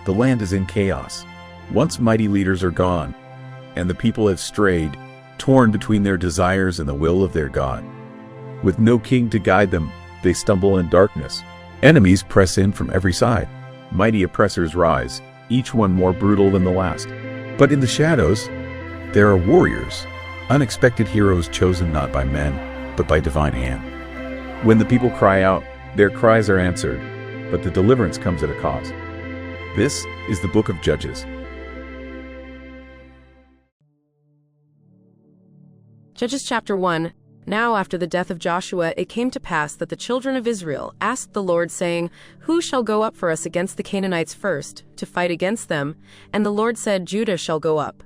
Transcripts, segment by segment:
The land is in chaos. Once mighty leaders are gone, and the people have strayed, torn between their desires and the will of their God. With no king to guide them, they stumble in darkness. Enemies press in from every side. Mighty oppressors rise, each one more brutal than the last. But in the shadows, there are warriors, unexpected heroes chosen not by men, but by divine hand. When the people cry out, their cries are answered, but the deliverance comes at a cost. This is the book of Judges. Judges chapter 1. Now after the death of Joshua, it came to pass that the children of Israel asked the Lord, saying, Who shall go up for us against the Canaanites first, to fight against them? And the Lord said, Judah shall go up.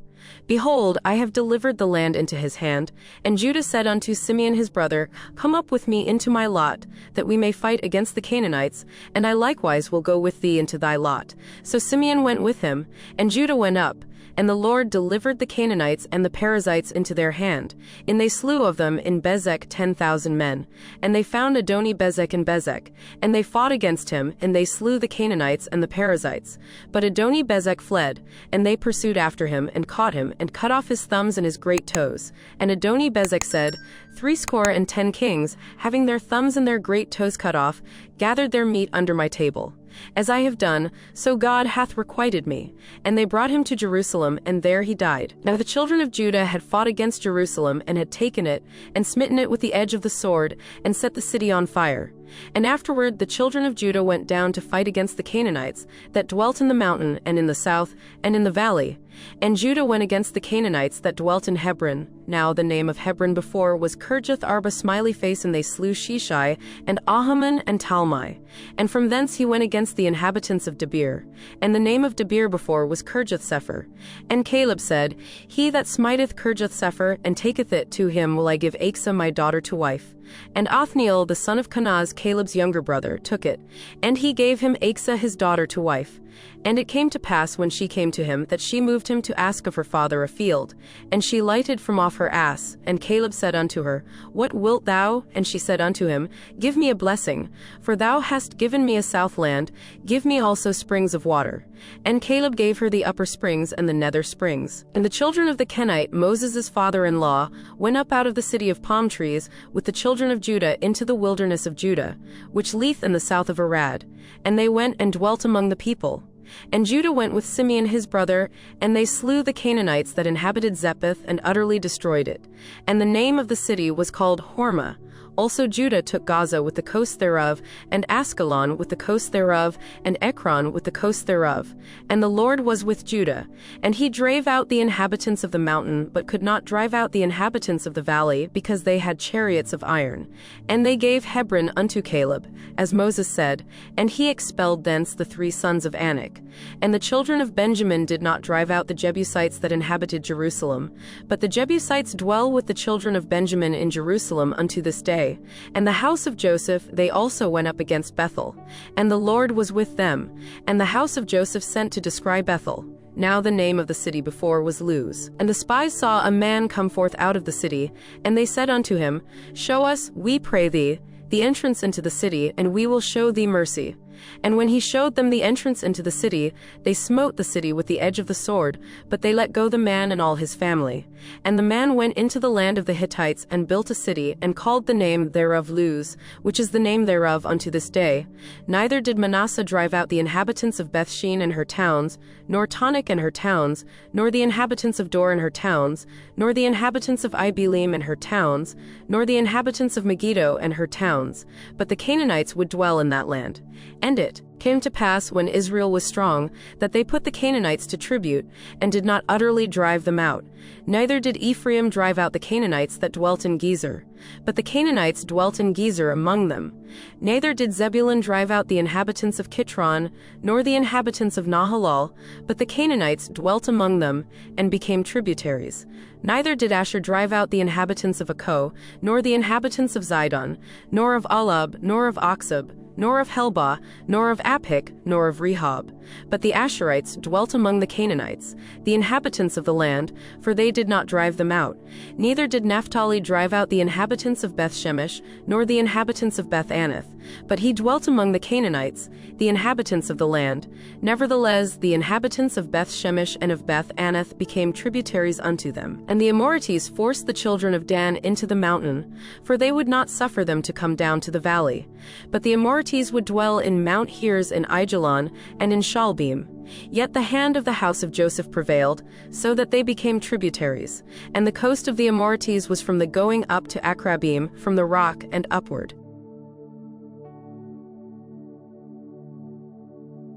Behold, I have delivered the land into his hand. And Judah said unto Simeon his brother, Come up with me into my lot, that we may fight against the Canaanites, and I likewise will go with thee into thy lot. So Simeon went with him, and Judah went up. And the Lord delivered the Canaanites and the Perizzites into their hand, and they slew of them in Bezek 10,000 men. And they found Adoni-Bezek in Bezek, and they fought against him, and they slew the Canaanites and the Perizzites. But Adoni-Bezek fled, and they pursued after him, and caught him, and cut off his thumbs and his great toes. And Adoni-Bezek said, 70 kings, having their thumbs and their great toes cut off, gathered their meat under my table. As I have done, so God hath requited me. And they brought him to Jerusalem, and there he died. Now the children of Judah had fought against Jerusalem, and had taken it, and smitten it with the edge of the sword, and set the city on fire. And afterward the children of Judah went down to fight against the Canaanites, that dwelt in the mountain, and in the south, and in the valley. And Judah went against the Canaanites that dwelt in Hebron. Now the name of Hebron before was Kirjath Arba Smiley Face, and they slew Sheshai, and Ahaman, and Talmai. And from thence he went against the inhabitants of Debir. And the name of Debir before was Kirjath-Sepher. And Caleb said, He that smiteth Kirjath-Sepher, and taketh it, to him will I give Achsah my daughter to wife. And Othniel the son of Kenaz, Caleb's younger brother, took it, and he gave him Achsah his daughter to wife. And it came to pass, when she came to him, that she moved him to ask of her father a field. And she lighted from off her ass. And Caleb said unto her, What wilt thou? And she said unto him, Give me a blessing, for thou hast given me a south land, give me also springs of water. And Caleb gave her the upper springs and the nether springs. And the children of the Kenite, Moses' father-in-law, went up out of the city of palm trees with the children of Judah into the wilderness of Judah, which lieth in the south of Arad. And they went and dwelt among the people. And Judah went with Simeon his brother, and they slew the Canaanites that inhabited Zepheth, and utterly destroyed it. And the name of the city was called Hormah. Also Judah took Gaza with the coast thereof, and Askelon with the coast thereof, and Ekron with the coast thereof. And the Lord was with Judah. And he drave out the inhabitants of the mountain, but could not drive out the inhabitants of the valley, because they had chariots of iron. And they gave Hebron unto Caleb, as Moses said, and he expelled thence the 3 sons of Anak. And the children of Benjamin did not drive out the Jebusites that inhabited Jerusalem, but the Jebusites dwell with the children of Benjamin in Jerusalem unto this day. And the house of Joseph, they also went up against Bethel. And the Lord was with them. And the house of Joseph sent to descry Bethel. Now the name of the city before was Luz. And the spies saw a man come forth out of the city, and they said unto him, Show us, we pray thee, the entrance into the city, and we will show thee mercy. And when he showed them the entrance into the city, they smote the city with the edge of the sword, but they let go the man and all his family. And the man went into the land of the Hittites, and built a city, and called the name thereof Luz, which is the name thereof unto this day. Neither did Manasseh drive out the inhabitants of Bethshean and her towns, nor Tanakh and her towns, nor the inhabitants of Dor and her towns, nor the inhabitants of Ibelim and her towns, nor the inhabitants of Megiddo and her towns, but the Canaanites would dwell in that land. And it came to pass, when Israel was strong, that they put the Canaanites to tribute, and did not utterly drive them out. Neither did Ephraim drive out the Canaanites that dwelt in Gezer, but the Canaanites dwelt in Gezer among them. Neither did Zebulun drive out the inhabitants of Kitron, nor the inhabitants of Nahalal, but the Canaanites dwelt among them, and became tributaries. Neither did Asher drive out the inhabitants of Akko, nor the inhabitants of Zidon, nor of Alab, nor of Oxab, nor of Helbah, nor of Aphik, nor of Rehob. But the Asherites dwelt among the Canaanites, the inhabitants of the land, for they did not drive them out. Neither did Naphtali drive out the inhabitants of Beth-Shemesh, nor the inhabitants of Beth-Anath. but he dwelt among the Canaanites, the inhabitants of the land. Nevertheless, the inhabitants of Beth-Shemesh and of Beth-Anath became tributaries unto them. And the Amorites forced the children of Dan into the mountain, for they would not suffer them to come down to the valley. But the Amorites would dwell in Mount Heres in Aijalon and in Shaalbim. Yet the hand of the house of Joseph prevailed, so that they became tributaries. And the coast of the Amorites was from the going up to Akrabim, from the rock and upward.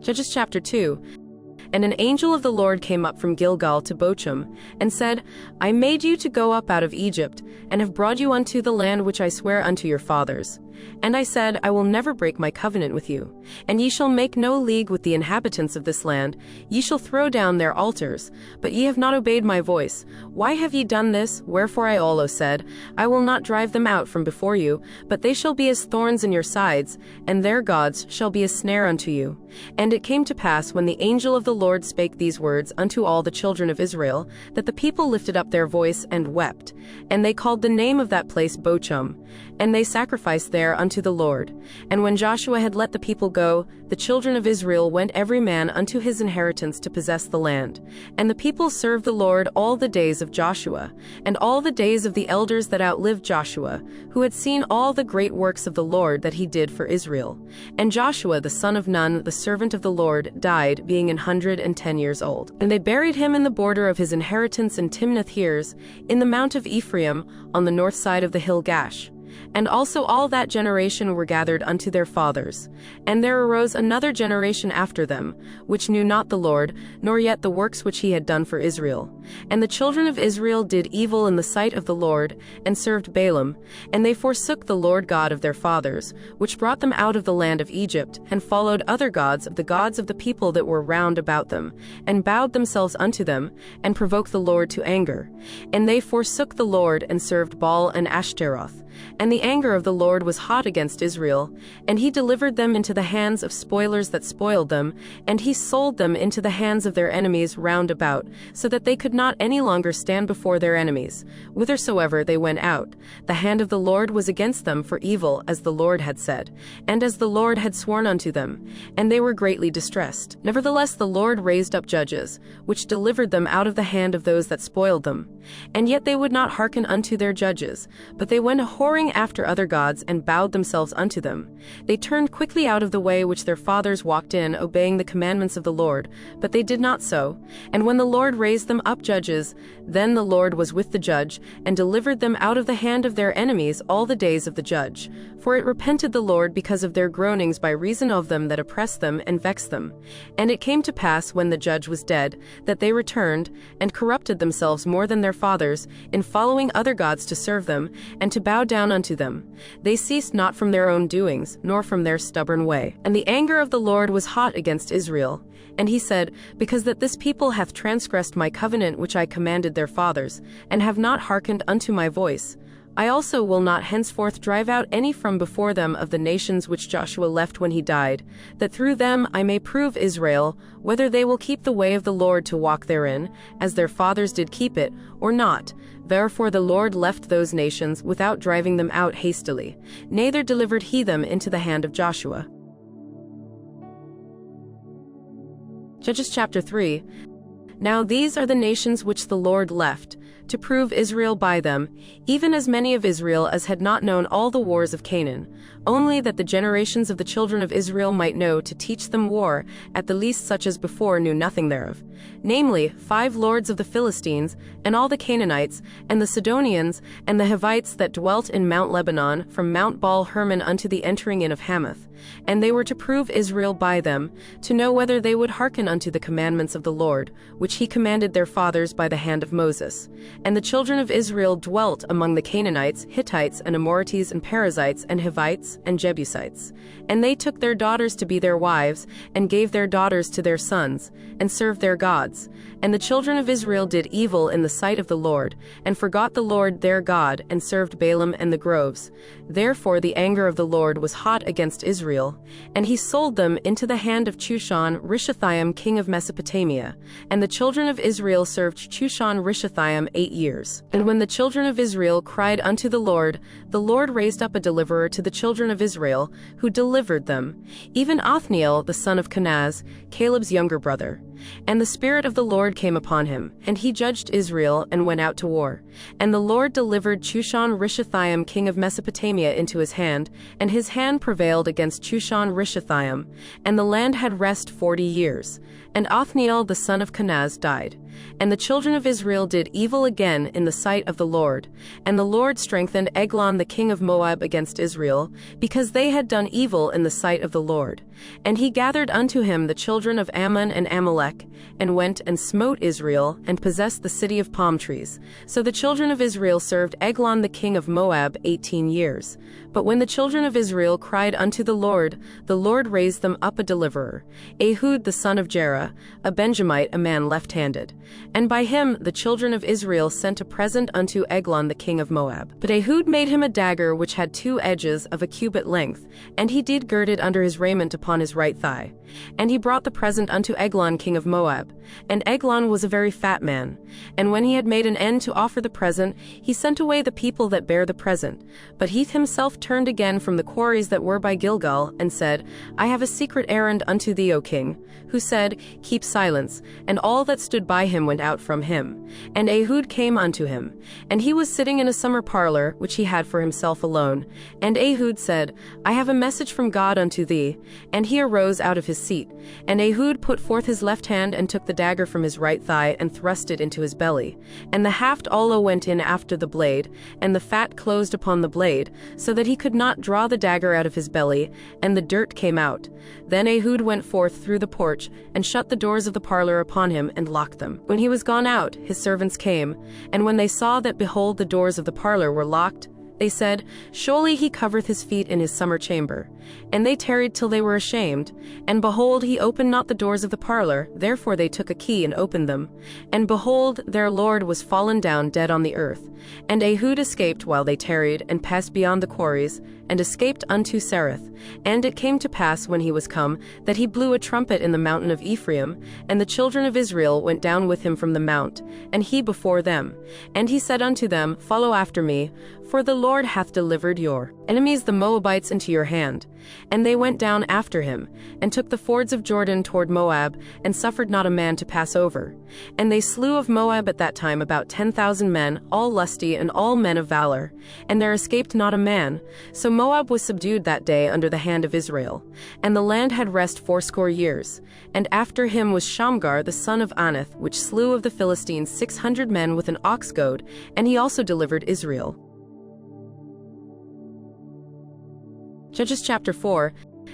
Judges chapter 2. And an angel of the Lord came up from Gilgal to Bochum, and said, I made you to go up out of Egypt, and have brought you unto the land which I swear unto your fathers. And I said, I will never break my covenant with you. And ye shall make no league with the inhabitants of this land. Ye shall throw down their altars. But ye have not obeyed my voice. Why have ye done this? Wherefore I also said, I will not drive them out from before you, but they shall be as thorns in your sides, and their gods shall be a snare unto you. And it came to pass, when the angel of the Lord spake these words unto all the children of Israel, that the people lifted up their voice and wept. And they called the name of that place Bochum. And they sacrificed there unto the Lord. And when Joshua had let the people go, the children of Israel went every man unto his inheritance to possess the land. And the people served the Lord all the days of Joshua, and all the days of the elders that outlived Joshua, who had seen all the great works of the Lord that he did for Israel. And Joshua the son of Nun, the servant of the Lord, died, being 110 years old. And they buried him in the border of his inheritance in Timnath-Heres, in the mount of Ephraim, on the north side of the hill Gash. And also all that generation were gathered unto their fathers. And there arose another generation after them, which knew not the Lord, nor yet the works which he had done for Israel. And the children of Israel did evil in the sight of the Lord, and served Balaam. And they forsook the Lord God of their fathers, which brought them out of the land of Egypt, and followed other gods of the people that were round about them, and bowed themselves unto them, and provoked the Lord to anger. And they forsook the Lord, and served Baal and Ashtaroth. And the anger of the Lord was hot against Israel, and he delivered them into the hands of spoilers that spoiled them, and he sold them into the hands of their enemies round about, so that they could not any longer stand before their enemies. Whithersoever they went out, the hand of the Lord was against them for evil, as the Lord had said, and as the Lord had sworn unto them, and they were greatly distressed. Nevertheless the Lord raised up judges, which delivered them out of the hand of those that spoiled them. And yet they would not hearken unto their judges, but they went whoring after other gods, and bowed themselves unto them. They turned quickly out of the way which their fathers walked in, obeying the commandments of the Lord, but they did not so. And when the Lord raised them up judges, then the Lord was with the judge, and delivered them out of the hand of their enemies all the days of the judge. For it repented the Lord because of their groanings by reason of them that oppressed them and vexed them. And it came to pass, when the judge was dead, that they returned, and corrupted themselves more than their fathers, in following other gods to serve them, and to bow down unto them. They ceased not from their own doings, nor from their stubborn way. And the anger of the Lord was hot against Israel. And he said, Because that this people hath transgressed my covenant which I commanded their fathers, and have not hearkened unto my voice, I also will not henceforth drive out any from before them of the nations which Joshua left when he died, that through them I may prove Israel, whether they will keep the way of the Lord to walk therein, as their fathers did keep it, or not. Therefore the Lord left those nations without driving them out hastily, neither delivered he them into the hand of Joshua. Judges chapter 3. Now these are the nations which the Lord left, to prove Israel by them, even as many of Israel as had not known all the wars of Canaan, only that the generations of the children of Israel might know, to teach them war, at the least such as before knew nothing thereof. Namely, 5 lords of the Philistines, and all the Canaanites, and the Sidonians, and the Hivites that dwelt in Mount Lebanon, from Mount Baal Hermon unto the entering in of Hamath. And they were to prove Israel by them, to know whether they would hearken unto the commandments of the Lord, which he commanded their fathers by the hand of Moses. And the children of Israel dwelt among the Canaanites, Hittites, and Amorites, and Perizzites, and Hivites, and Jebusites. And they took their daughters to be their wives, and gave their daughters to their sons, and served their gods. And the children of Israel did evil in the sight of the Lord, and forgot the Lord their God, and served Balaam and the groves. Therefore the anger of the Lord was hot against Israel, Israel, and he sold them into the hand of Chushan-Rishathaim king of Mesopotamia. And the children of Israel served Chushan-Rishathaim 8 years. And when the children of Israel cried unto the Lord raised up a deliverer to the children of Israel, who delivered them, even Othniel the son of Kenaz, Caleb's younger brother. And the Spirit of the Lord came upon him, and he judged Israel, and went out to war. And the Lord delivered Chushan-Rishathaim king of Mesopotamia into his hand, and his hand prevailed against Chushan-Rishathaim, and the land had rest 40 years. And Othniel the son of Kenaz died. And the children of Israel did evil again in the sight of the Lord. And the Lord strengthened Eglon the king of Moab against Israel, because they had done evil in the sight of the Lord. And he gathered unto him the children of Ammon and Amalek, and went and smote Israel, and possessed the city of palm trees. So the children of Israel served Eglon the king of Moab 18 years. But when the children of Israel cried unto the Lord raised them up a deliverer, Ehud the son of Jerah, a Benjamite, a man left-handed. And by him the children of Israel sent a present unto Eglon the king of Moab. But Ehud made him a dagger which had 2 edges of a cubit length, and he did gird it under his raiment upon his right thigh. And he brought the present unto Eglon king of Moab. And Eglon was a very fat man. And when he had made an end to offer the present, he sent away the people that bare the present. But he himself turned again from the quarries that were by Gilgal, and said, I have a secret errand unto thee, O king. Who said, Keep silence. And all that stood by him went out from him. And Ehud came unto him. And he was sitting in a summer parlor, which he had for himself alone. And Ehud said, I have a message from God unto thee. And he arose out of his seat. And Ehud put forth his left hand, and took the dagger from his right thigh, and thrust it into his belly. And the haft also went in after the blade, and the fat closed upon the blade, so that he could not draw the dagger out of his belly, and the dirt came out. Then Ehud went forth through the porch, and shut the doors of the parlor upon him, and locked them. When he was gone out, his servants came, and when they saw that, behold, the doors of the parlor were locked, they said, Surely he covereth his feet in his summer chamber. And they tarried till they were ashamed. And behold, he opened not the doors of the parlor, therefore they took a key and opened them. And behold, their lord was fallen down dead on the earth. And Ehud escaped while they tarried, and passed beyond the quarries, and escaped unto Sereth. And it came to pass, when he was come, that he blew a trumpet in the mountain of Ephraim, and the children of Israel went down with him from the mount, and he before them. And he said unto them, Follow after me, for the Lord hath delivered your enemies the Moabites into your hand. And they went down after him, and took the fords of Jordan toward Moab, and suffered not a man to pass over. And they slew of Moab at that time about 10,000 men, all lusty, and all men of valor. And there escaped not a man. So Moab was subdued that day under the hand of Israel. And the land had rest 80 years. And after him was Shamgar the son of Anath, which slew of the Philistines 600 men with an ox goad, and he also delivered Israel. Judges chapter 4.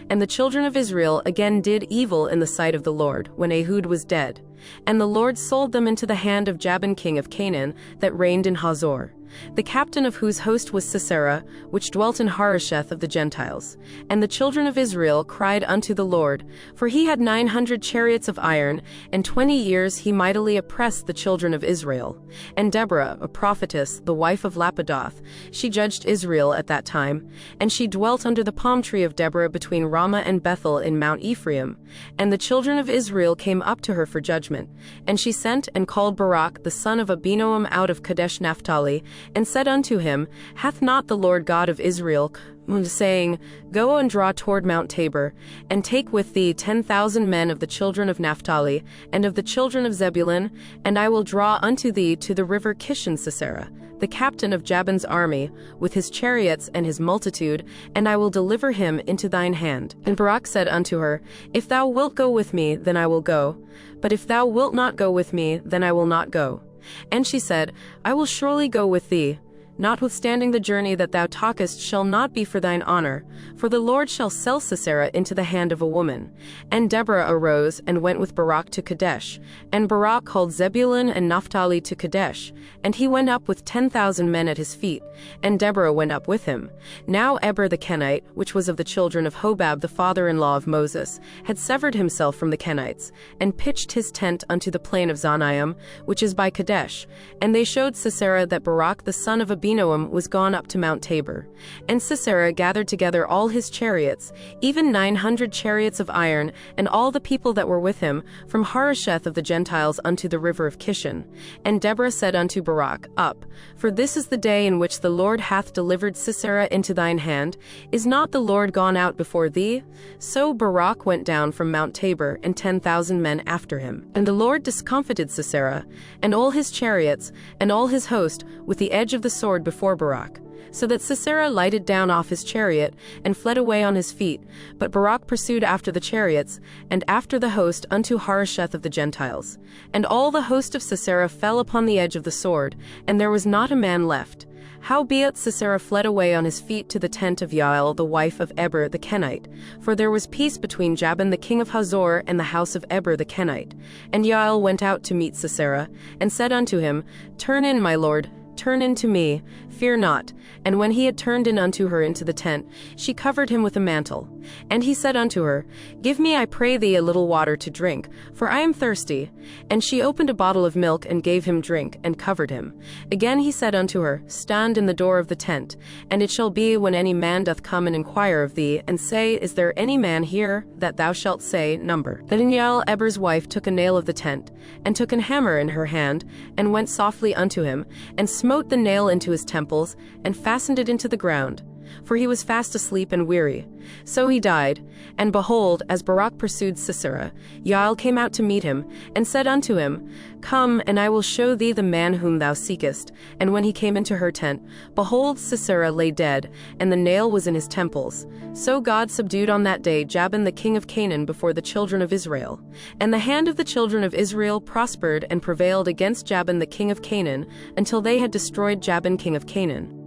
And the children of Israel again did evil in the sight of the Lord, when Ehud was dead. And the Lord sold them into the hand of Jabin king of Canaan, that reigned in Hazor, the captain of whose host was Sisera, which dwelt in Harosheth of the Gentiles. And the children of Israel cried unto the Lord, for he had 900 chariots of iron, and 20 years he mightily oppressed the children of Israel. And Deborah, a prophetess, the wife of Lapidoth, she judged Israel at that time, and she dwelt under the palm tree of Deborah between Ramah and Bethel in Mount Ephraim. And the children of Israel came up to her for judgment. And she sent and called Barak the son of Abinoam out of Kadesh Naphtali, and said unto him, Hath not the Lord God of Israel saying, Go and draw toward Mount Tabor, and take with thee 10,000 men of the children of Naphtali, and of the children of Zebulun, and I will draw unto thee to the river Kishon Sisera, the captain of Jabin's army, with his chariots and his multitude, and I will deliver him into thine hand. And Barak said unto her, If thou wilt go with me, then I will go, but if thou wilt not go with me, then I will not go. And she said, I will surely go with thee. Notwithstanding the journey that thou talkest shall not be for thine honor, for the Lord shall sell Sisera into the hand of a woman. And Deborah arose and went with Barak to Kadesh. And Barak called Zebulun and Naphtali to Kadesh, and he went up with 10,000 men at his feet, and Deborah went up with him. Now Eber the Kenite, which was of the children of Hobab the father-in-law of Moses, had severed himself from the Kenites, and pitched his tent unto the plain of Zanaim, which is by Kadesh. And they showed Sisera that Barak the son of Abinoam was gone up to Mount Tabor. And Sisera gathered together all his chariots, even 900 chariots of iron, and all the people that were with him, from Harosheth of the Gentiles unto the river of Kishon. And Deborah said unto Barak, Up, for this is the day in which the Lord hath delivered Sisera into thine hand. Is not the Lord gone out before thee? So Barak went down from Mount Tabor, and 10,000 men after him. And the Lord discomfited Sisera, and all his chariots, and all his host, with the edge of the sword before Barak, so that Sisera lighted down off his chariot, and fled away on his feet. But Barak pursued after the chariots, and after the host unto Harosheth of the Gentiles. And all the host of Sisera fell upon the edge of the sword, and there was not a man left. Howbeit Sisera fled away on his feet to the tent of Jael the wife of Eber the Kenite, for there was peace between Jabin the king of Hazor and the house of Eber the Kenite. And Jael went out to meet Sisera, and said unto him, Turn in, my lord, turn in to me, fear not. And when he had turned in unto her into the tent, she covered him with a mantle. And he said unto her, Give me, I pray thee, a little water to drink, for I am thirsty. And she opened a bottle of milk, and gave him drink, and covered him. Again he said unto her, Stand in the door of the tent. And it shall be, when any man doth come and inquire of thee, and say, Is there any man here? That thou shalt say, Number. Then Jael Eber's wife took a nail of the tent, and took an hammer in her hand, and went softly unto him, and smote the nail into his temples, and fastened it into the ground. For he was fast asleep and weary. So he died. And behold, as Barak pursued Sisera, Jael came out to meet him, and said unto him, Come, and I will show thee the man whom thou seekest. And when he came into her tent, behold, Sisera lay dead, and the nail was in his temples. So God subdued on that day Jabin the king of Canaan before the children of Israel. And the hand of the children of Israel prospered and prevailed against Jabin the king of Canaan, until they had destroyed Jabin king of Canaan.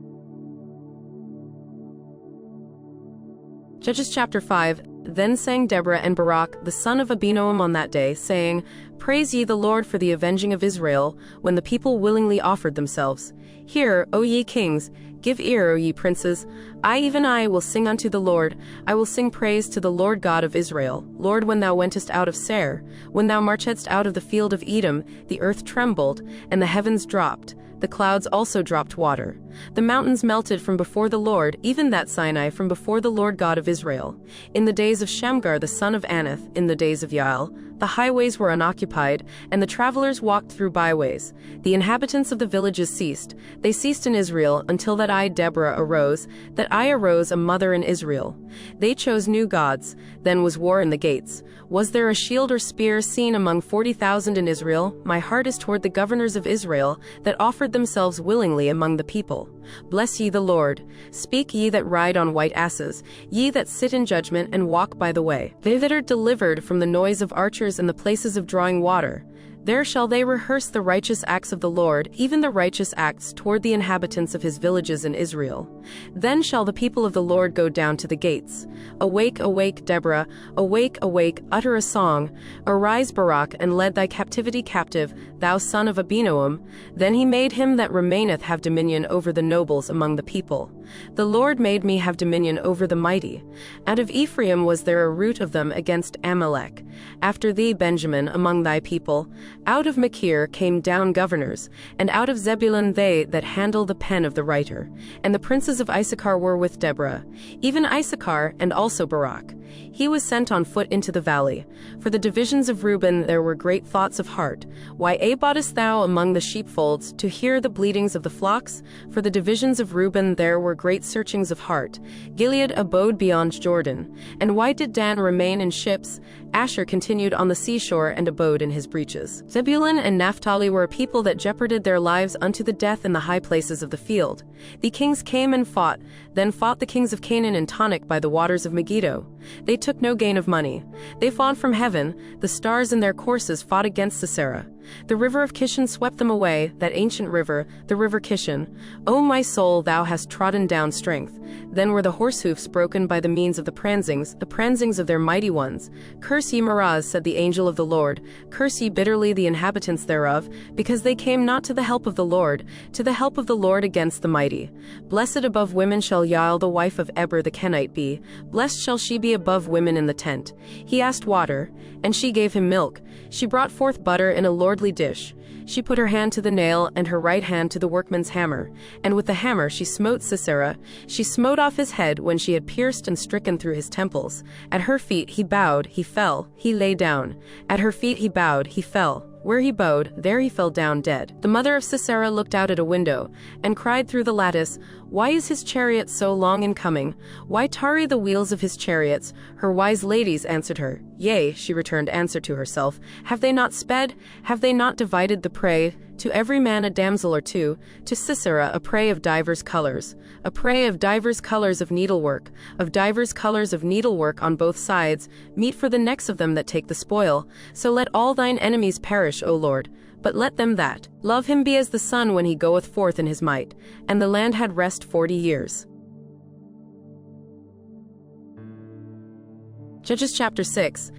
Judges chapter 5. Then sang Deborah and Barak, the son of Abinoam, on that day, saying, Praise ye the Lord for the avenging of Israel, when the people willingly offered themselves. Hear, O ye kings, give ear, O ye princes. I, even I, will sing unto the Lord. I will sing praise to the Lord God of Israel. Lord, when thou wentest out of Seir, when thou marchedst out of the field of Edom, the earth trembled, and the heavens dropped. The clouds also dropped water. The mountains melted from before the Lord, even that Sinai from before the Lord God of Israel. In the days of Shamgar the son of Anath, in the days of Jael, the highways were unoccupied, and the travelers walked through byways. The inhabitants of the villages ceased. They ceased in Israel, until that I, Deborah, arose, that I arose a mother in Israel. They chose new gods. Then was war in the gates. Was there a shield or spear seen among 40,000 in Israel? My heart is toward the governors of Israel, that offered themselves willingly among the people. Bless ye the Lord. Speak ye that ride on white asses, ye that sit in judgment and walk by the way. They that are delivered from the noise of archers and the places of drawing water. There shall they rehearse the righteous acts of the Lord, even the righteous acts toward the inhabitants of his villages in Israel. Then shall the people of the Lord go down to the gates. Awake, awake, Deborah, awake, awake, utter a song. Arise, Barak, and lead thy captivity captive, thou son of Abinoam. Then he made him that remaineth have dominion over the nobles among the people. The Lord made me have dominion over the mighty. Out of Ephraim was there a root of them against Amalek. After thee, Benjamin, among thy people. Out of Machir came down governors, and out of Zebulun they that handle the pen of the writer. And the princes of Issachar were with Deborah, even Issachar and also Barak. He was sent on foot into the valley. For the divisions of Reuben there were great thoughts of heart. Why abodest thou among the sheepfolds, to hear the bleatings of the flocks? For the divisions of Reuben there were great searchings of heart. Gilead abode beyond Jordan. And why did Dan remain in ships? Asher continued on the seashore and abode in his breaches. Zebulun and Naphtali were a people that jeoparded their lives unto the death in the high places of the field. The kings came and fought, then fought the kings of Canaan and Tonic by the waters of Megiddo. They took no gain of money. They fought from heaven, the stars in their courses fought against Sisera. The river of Kishon swept them away, that ancient river, the river Kishon. O my soul, thou hast trodden down strength. Then were the horsehoofs broken by the means of the pransings of their mighty ones. Curse ye Meroz, said the angel of the Lord. Curse ye bitterly the inhabitants thereof, because they came not to the help of the Lord against the mighty. Blessed above women shall Jael the wife of Eber the Kenite be. Blessed shall she be above women in the tent. He asked water, and she gave him milk. She brought forth butter in a lordly dish. She put her hand to the nail, and her right hand to the workman's hammer. And with the hammer she smote Sisera. She smote off his head when she had pierced and stricken through his temples. At her feet he bowed, he fell, he lay down. At her feet he bowed, he fell. Where he bowed, there he fell down dead. The mother of Sisera looked out at a window, and cried through the lattice, Why is his chariot so long in coming? Why tarry the wheels of his chariots? Her wise ladies answered her. Yea, she returned answer to herself, Have they not sped? Have they not divided the prey? To every man a damsel or two, to Sisera a prey of divers colors, a prey of divers colors of needlework on both sides, meat for the necks of them that take the spoil. So let all thine enemies perish, O Lord, but let them that love him be as the sun when he goeth forth in his might. And the land had rest 40 years. Judges chapter 6.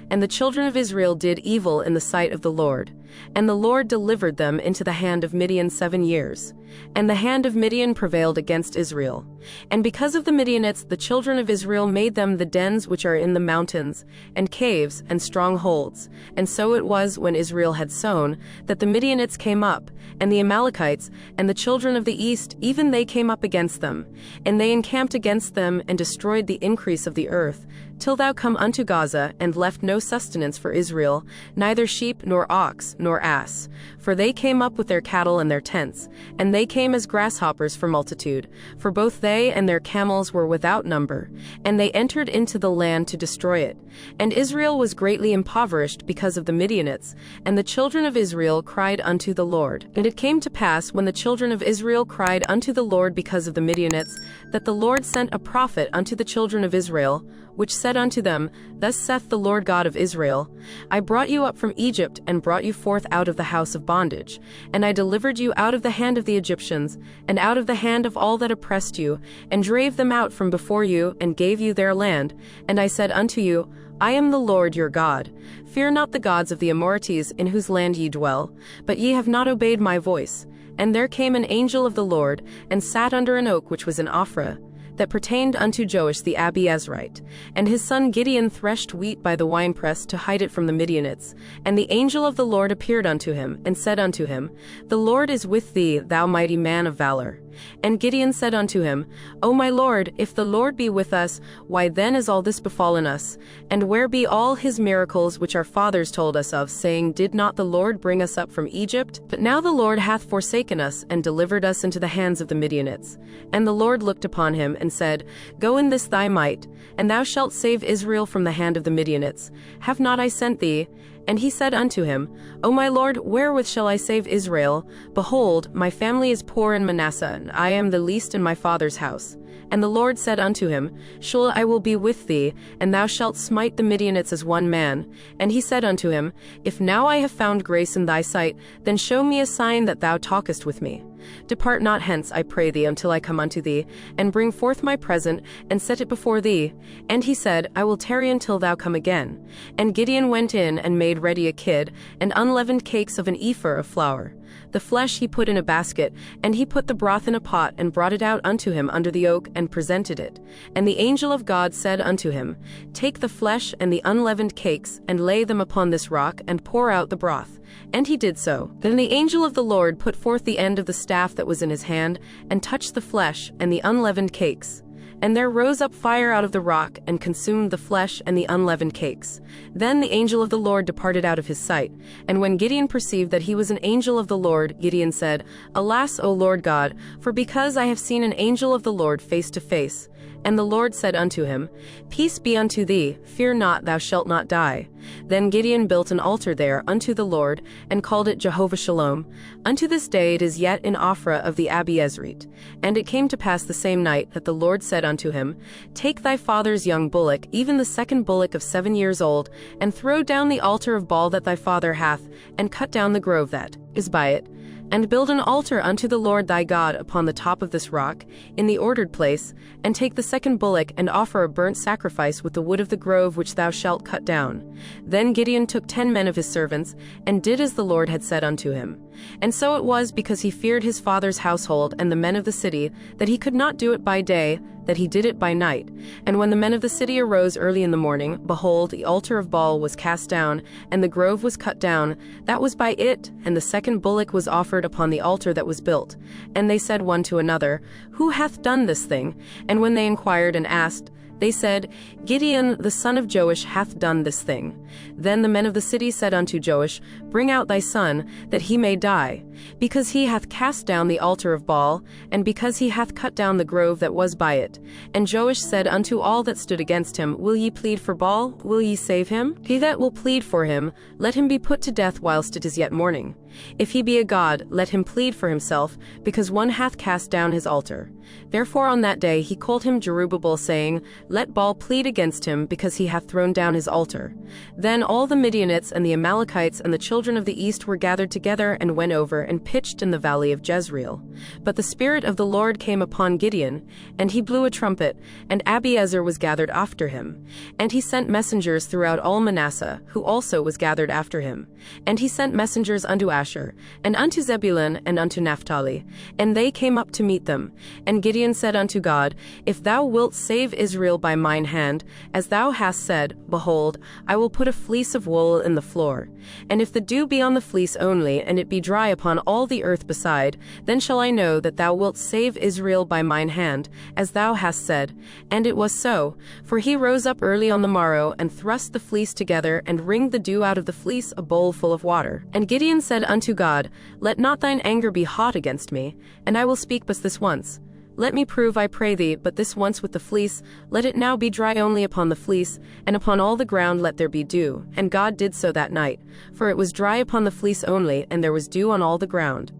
And the children of Israel did evil in the sight of the Lord. And the Lord delivered them into the hand of Midian 7 years. And the hand of Midian prevailed against Israel. And because of the Midianites, the children of Israel made them the dens which are in the mountains, and caves, and strongholds. And so it was, when Israel had sown, that the Midianites came up, and the Amalekites, and the children of the east, even they came up against them. And they encamped against them, and destroyed the increase of the earth, till thou come unto Gaza, and left no sustenance for Israel, neither sheep, nor ox, nor ass. For they came up with their cattle and their tents, and they came as grasshoppers for multitude, for both they and their camels were without number, and they entered into the land to destroy it. And Israel was greatly impoverished because of the Midianites, and the children of Israel cried unto the Lord. And it came to pass, when the children of Israel cried unto the Lord because of the Midianites, that the Lord sent a prophet unto the children of Israel, which said unto them, Thus saith the Lord God of Israel, I brought you up from Egypt, and brought you forth out of the house of bondage. And I delivered you out of the hand of the Egyptians, and out of the hand of all that oppressed you, and drave them out from before you, and gave you their land. And I said unto you, I am the Lord your God. Fear not the gods of the Amorites, in whose land ye dwell, but ye have not obeyed my voice. And there came an angel of the Lord, and sat under an oak which was in Ophrah, that pertained unto Joash the Abiezrite. And his son Gideon threshed wheat by the winepress to hide it from the Midianites. And the angel of the Lord appeared unto him, and said unto him, The Lord is with thee, thou mighty man of valor. And Gideon said unto him, O my Lord, if the Lord be with us, why then is all this befallen us? And where be all his miracles which our fathers told us of, saying, Did not the Lord bring us up from Egypt? But now the Lord hath forsaken us, and delivered us into the hands of the Midianites. And the Lord looked upon him, and said, Go in this thy might, and thou shalt save Israel from the hand of the Midianites. Have not I sent thee? And he said unto him, O my Lord, wherewith shall I save Israel? Behold, my family is poor in Manasseh, and I am the least in my father's house. And the Lord said unto him, Surely I will be with thee, and thou shalt smite the Midianites as one man. And he said unto him, If now I have found grace in thy sight, then show me a sign that thou talkest with me. Depart not hence, I pray thee, until I come unto thee, and bring forth my present, and set it before thee. And he said, I will tarry until thou come again. And Gideon went in, and made ready a kid, and unleavened cakes of an ephah of flour. The flesh he put in a basket, and he put the broth in a pot, and brought it out unto him under the oak, and presented it. And the angel of God said unto him, Take the flesh and the unleavened cakes, and lay them upon this rock, and pour out the broth. And he did so. Then the angel of the Lord put forth the end of the staff that was in his hand, and touched the flesh and the unleavened cakes. And there rose up fire out of the rock, and consumed the flesh and the unleavened cakes. Then the angel of the Lord departed out of his sight. And when Gideon perceived that he was an angel of the Lord, Gideon said, Alas, O Lord God, for because I have seen an angel of the Lord face to face. And the Lord said unto him, Peace be unto thee, fear not, thou shalt not die. Then Gideon built an altar there unto the Lord, and called it Jehovah Shalom. Unto this day it is yet in Ophrah of the Abiezrite. And it came to pass the same night that the Lord said unto him, Take thy father's young bullock, even the second bullock of 7 years old, and throw down the altar of Baal that thy father hath, and cut down the grove that is by it. And build an altar unto the Lord thy God upon the top of this rock, in the ordered place, and take the second bullock, and offer a burnt sacrifice with the wood of the grove which thou shalt cut down. Then Gideon took 10 men of his servants, and did as the Lord had said unto him. And so it was, because he feared his father's household and the men of the city, that he could not do it by day, that he did it by night. And when the men of the city arose early in the morning, behold, the altar of Baal was cast down, and the grove was cut down, that was by it, and the second bullock was offered upon the altar that was built. And they said one to another, Who hath done this thing? And when they inquired and asked, they said, Gideon the son of Joash hath done this thing. Then the men of the city said unto Joash, Bring out thy son, that he may die, because he hath cast down the altar of Baal, and because he hath cut down the grove that was by it. And Joash said unto all that stood against him, Will ye plead for Baal? Will ye save him? He that will plead for him, let him be put to death whilst it is yet morning. If he be a god, let him plead for himself, because one hath cast down his altar. Therefore on that day he called him Jerubbaal, saying, Let Baal plead against him, because he hath thrown down his altar. Then all the Midianites and the Amalekites and the children of the east were gathered together, and went over and pitched in the valley of Jezreel. But the Spirit of the Lord came upon Gideon, and he blew a trumpet, and Abiezer was gathered after him. And he sent messengers throughout all Manasseh, who also was gathered after him. And he sent messengers unto Asher, and unto Zebulun, and unto Naphtali, and they came up to meet them. And Gideon said unto God, If thou wilt save Israel by mine hand, as thou hast said, behold, I will put a fleece of wool in the floor. And if the dew be on the fleece only, and it be dry upon all the earth beside, then shall I know that thou wilt save Israel by mine hand, as thou hast said. And it was so, for he rose up early on the morrow, and thrust the fleece together, and wringed the dew out of the fleece a bowl full of water. And Gideon said unto God, Let not thine anger be hot against me, and I will speak but this once. Let me prove, I pray thee, but this once with the fleece. Let it now be dry only upon the fleece, and upon all the ground let there be dew. And God did so that night, for it was dry upon the fleece only, and there was dew on all the ground.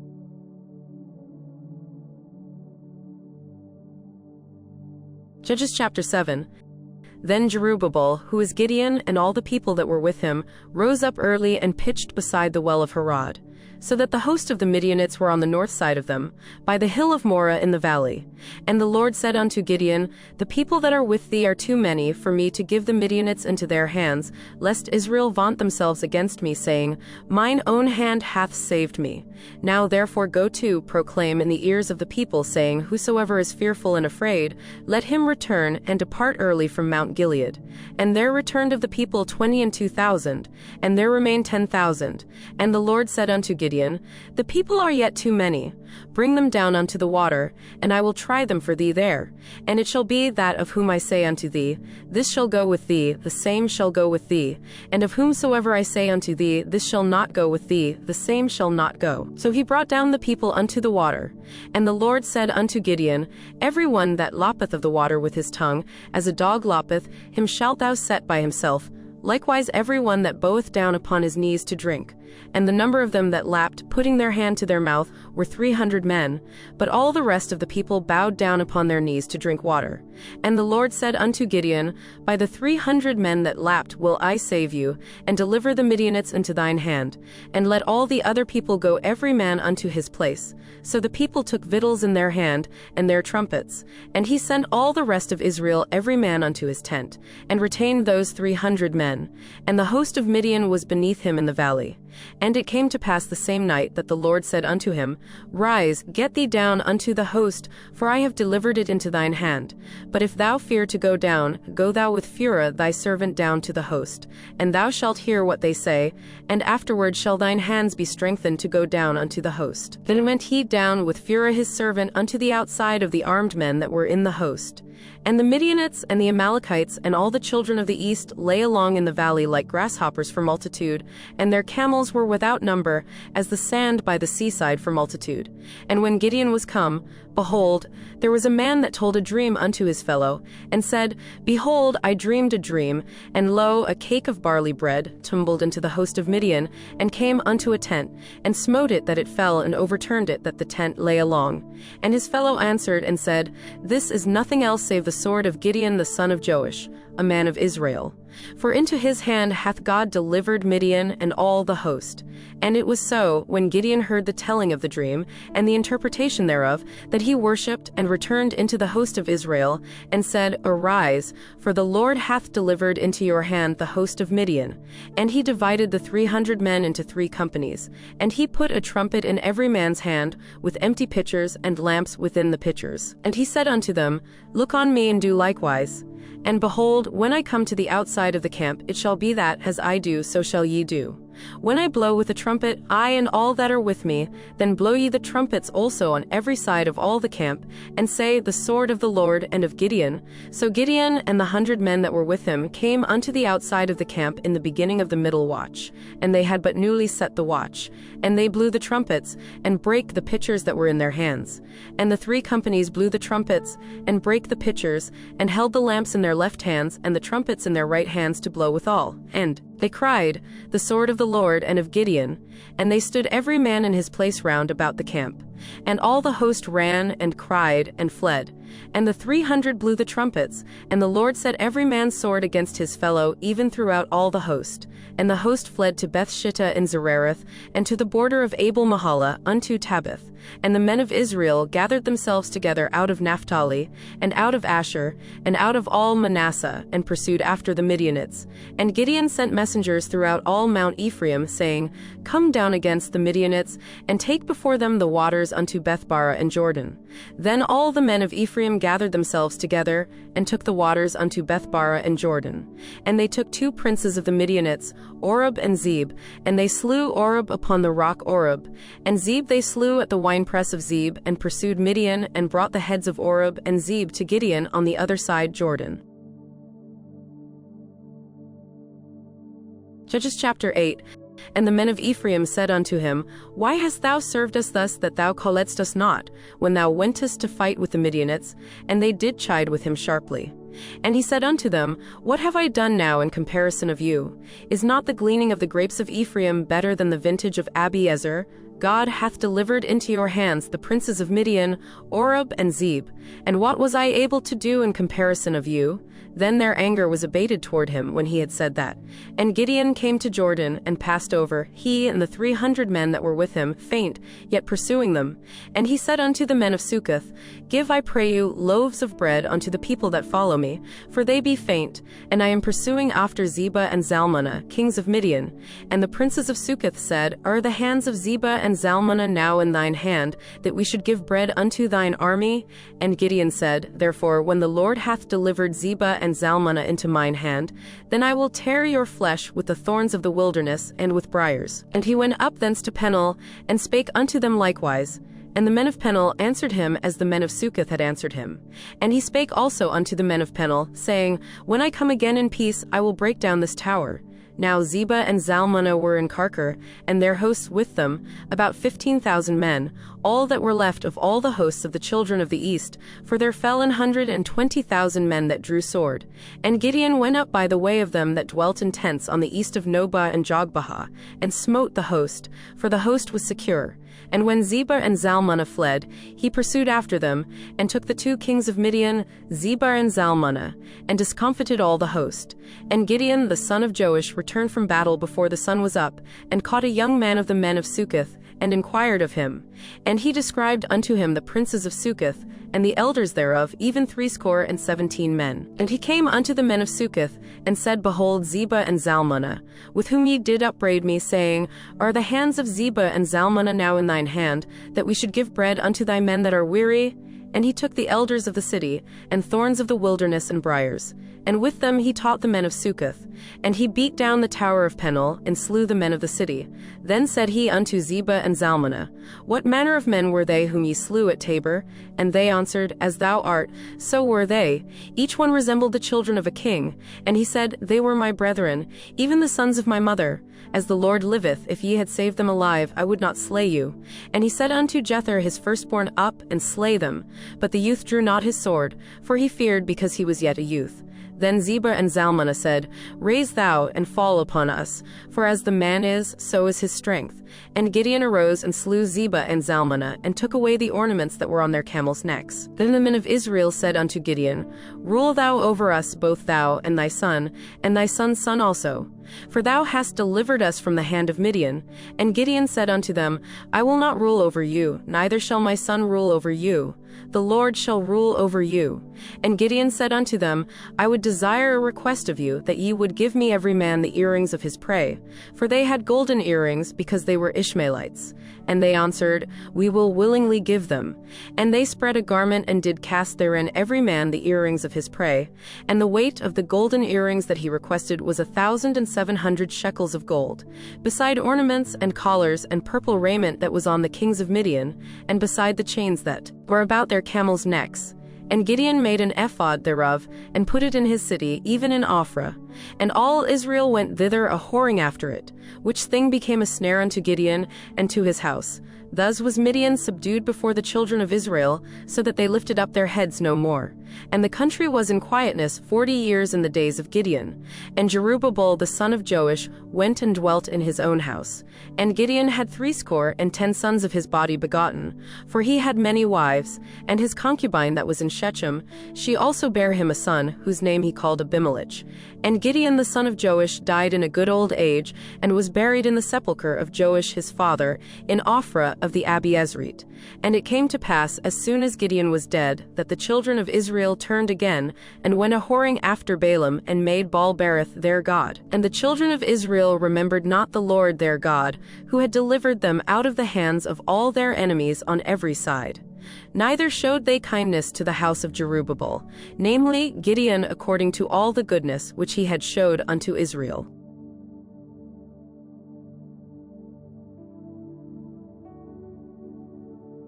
Judges chapter 7. Then Jerubbaal, who is Gideon, and all the people that were with him, rose up early and pitched beside the well of Harod, so that the host of the Midianites were on the north side of them, by the hill of Moreh in the valley. And the Lord said unto Gideon, The people that are with thee are too many for me to give the Midianites into their hands, lest Israel vaunt themselves against me, saying, Mine own hand hath saved me. Now therefore go to, proclaim in the ears of the people, saying, Whosoever is fearful and afraid, let him return, and depart early from Mount Gilead. And there returned of the people 22,000, and there remained 10,000. And the Lord said unto Gideon, The people are yet too many. Bring them down unto the water, and I will try them for thee there. And it shall be that of whom I say unto thee, This shall go with thee, the same shall go with thee. And of whomsoever I say unto thee, This shall not go with thee, the same shall not go. So he brought down the people unto the water. And the Lord said unto Gideon, Every one that loppeth of the water with his tongue, as a dog loppeth, him shalt thou set by himself. Likewise every one that boweth down upon his knees to drink. And the number of them that lapped, putting their hand to their mouth, were 300 men. But all the rest of the people bowed down upon their knees to drink water. And the Lord said unto Gideon, By the 300 men that lapped will I save you, and deliver the Midianites into thine hand. And let all the other people go every man unto his place. So the people took victuals in their hand, and their trumpets. And he sent all the rest of Israel every man unto his tent, and retained those 300 men. And the host of Midian was beneath him in the valley. And it came to pass the same night that the Lord said unto him, Rise, get thee down unto the host, for I have delivered it into thine hand. But if thou fear to go down, go thou with Phurah thy servant down to the host, and thou shalt hear what they say, and afterward shall thine hands be strengthened to go down unto the host. Then went he down with Phurah his servant unto the outside of the armed men that were in the host. And the Midianites and the Amalekites and all the children of the east lay along in the valley like grasshoppers for multitude, and their camels were without number, as the sand by the seaside for multitude. And when Gideon was come, behold, there was a man that told a dream unto his fellow, and said, Behold, I dreamed a dream, and lo, a cake of barley bread tumbled into the host of Midian, and came unto a tent, and smote it that it fell, and overturned it that the tent lay along. And his fellow answered and said, This is nothing else save the sword of Gideon the son of Joash, a man of Israel. For into his hand hath God delivered Midian and all the host. And it was so, when Gideon heard the telling of the dream, and the interpretation thereof, that he worshipped, and returned into the host of Israel, and said, Arise, for the Lord hath delivered into your hand the host of Midian. And he divided the 300 men into 3 companies. And he put a trumpet in every man's hand, with empty pitchers and lamps within the pitchers. And he said unto them, Look on me, and do likewise. And behold, when I come to the outside of the camp, it shall be that, as I do, so shall ye do. When I blow with the trumpet, I and all that are with me, then blow ye the trumpets also on every side of all the camp, and say, The sword of the Lord and of Gideon. So Gideon and the 100 men that were with him came unto the outside of the camp in the beginning of the middle watch, and they had but newly set the watch. And they blew the trumpets, and brake the pitchers that were in their hands. And the 3 companies blew the trumpets, and brake the pitchers, and held the lamps in their left hands, and the trumpets in their right hands to blow withal. And they cried, The sword of the Lord and of Gideon. And they stood every man in his place round about the camp. And all the host ran, and cried, and fled. And the 300 blew the trumpets, and the Lord set every man's sword against his fellow, even throughout all the host. And the host fled to Bethshittah in Zerereth, and to the border of Abel-Mahalah unto Tabbath. And the men of Israel gathered themselves together out of Naphtali, and out of Asher, and out of all Manasseh, and pursued after the Midianites. And Gideon sent messengers throughout all Mount Ephraim, saying, Come down against the Midianites, and take before them the waters unto Bethbara and Jordan. Then all the men of Ephraim gathered themselves together, and took the waters unto Bethbara and Jordan. And they took 2 princes of the Midianites, Oreb and Zeb, and they slew Oreb upon the rock Oreb. And Zeb they slew at the winepress of Zeb, and pursued Midian, and brought the heads of Oreb and Zeb to Gideon on the other side Jordan. Judges chapter 8. And the men of Ephraim said unto him, Why hast thou served us thus, that thou calledst us not, when thou wentest to fight with the Midianites? And they did chide with him sharply. And he said unto them, What have I done now in comparison of you? Is not the gleaning of the grapes of Ephraim better than the vintage of Abiezer? God hath delivered into your hands the princes of Midian, Oreb and Zeb. And what was I able to do in comparison of you? Then their anger was abated toward him when he had said that. And Gideon came to Jordan, and passed over, he and the 300 men that were with him, faint, yet pursuing them. And he said unto the men of Succoth, Give, I pray you, loaves of bread unto the people that follow me, for they be faint, and I am pursuing after Zebah and Zalmunna, kings of Midian. And the princes of Succoth said, Are the hands of Zebah and Zalmunna now in thine hand, that we should give bread unto thine army? And Gideon said, Therefore, when the Lord hath delivered Zebah and Zalmunna into mine hand, then I will tear your flesh with the thorns of the wilderness, and with briars. And he went up thence to Peniel, and spake unto them likewise. And the men of Peniel answered him as the men of Succoth had answered him. And he spake also unto the men of Peniel, saying, When I come again in peace, I will break down this tower. Now Zebah and Zalmunna were in Karkor, and their hosts with them, about 15,000 men, all that were left of all the hosts of the children of the east, for there fell 120,000 men that drew sword. And Gideon went up by the way of them that dwelt in tents on the east of Nobah and Jogbehah, and smote the host, for the host was secure. And when Zebah and Zalmunna fled, he pursued after them, and took the 2 kings of Midian, Zebah and Zalmunna, and discomfited all the host. And Gideon the son of Joash returned from battle before the sun was up, and caught a young man of the men of Succoth, and inquired of him. And he described unto him the princes of Succoth, and the elders thereof, even 17 men. And he came unto the men of Succoth, and said, Behold, Zebah and Zalmunna, with whom ye did upbraid me, saying, Are the hands of Zebah and Zalmunna now in thine hand, that we should give bread unto thy men that are weary? And he took the elders of the city, and thorns of the wilderness and briars. And with them he taught the men of Succoth. And he beat down the tower of Peniel, and slew the men of the city. Then said he unto Zebah and Zalmunna, What manner of men were they whom ye slew at Tabor? And they answered, As thou art, so were they. Each one resembled the children of a king. And he said, They were my brethren, even the sons of my mother. As the Lord liveth, if ye had saved them alive, I would not slay you. And he said unto Jether his firstborn, Up, and slay them. But the youth drew not his sword, for he feared, because he was yet a youth. Then Zebah and Zalmunna said, Raise thou, and fall upon us, for as the man is, so is his strength. And Gideon arose and slew Zebah and Zalmunna, and took away the ornaments that were on their camels' necks. Then the men of Israel said unto Gideon, Rule thou over us, both thou and thy son's son also. For thou hast delivered us from the hand of Midian. And Gideon said unto them, I will not rule over you, neither shall my son rule over you. The Lord shall rule over you. And Gideon said unto them, I would desire a request of you, that ye would give me every man the earrings of his prey. For they had golden earrings, because they were Ishmaelites. And they answered, We will willingly give them. And they spread a garment, and did cast therein every man the earrings of his prey. And the weight of the golden earrings that he requested was 1,700 shekels of gold, beside ornaments and collars and purple raiment that was on the kings of Midian, and beside the chains that were about their camels' necks. And Gideon made an ephod thereof, and put it in his city, even in Ophrah. And all Israel went thither a-whoring after it, which thing became a snare unto Gideon and to his house. Thus was Midian subdued before the children of Israel, so that they lifted up their heads no more. And the country was in quietness 40 years in the days of Gideon. And Jerubbaal the son of Joash went and dwelt in his own house. And Gideon had 60 sons of his body begotten, for he had many wives. And his concubine that was in Shechem, she also bare him a son, whose name he called Abimelech. And Gideon the son of Joash died in a good old age, and was buried in the sepulchre of Joash his father, in Ophrah of the Abiezrite. And it came to pass, as soon as Gideon was dead, that the children of Israel turned again, and went a-whoring after Baalim, and made Baal-berith their god. And the children of Israel remembered not the Lord their God, who had delivered them out of the hands of all their enemies on every side. Neither showed they kindness to the house of Jerubbaal, namely Gideon, according to all the goodness which he had showed unto Israel.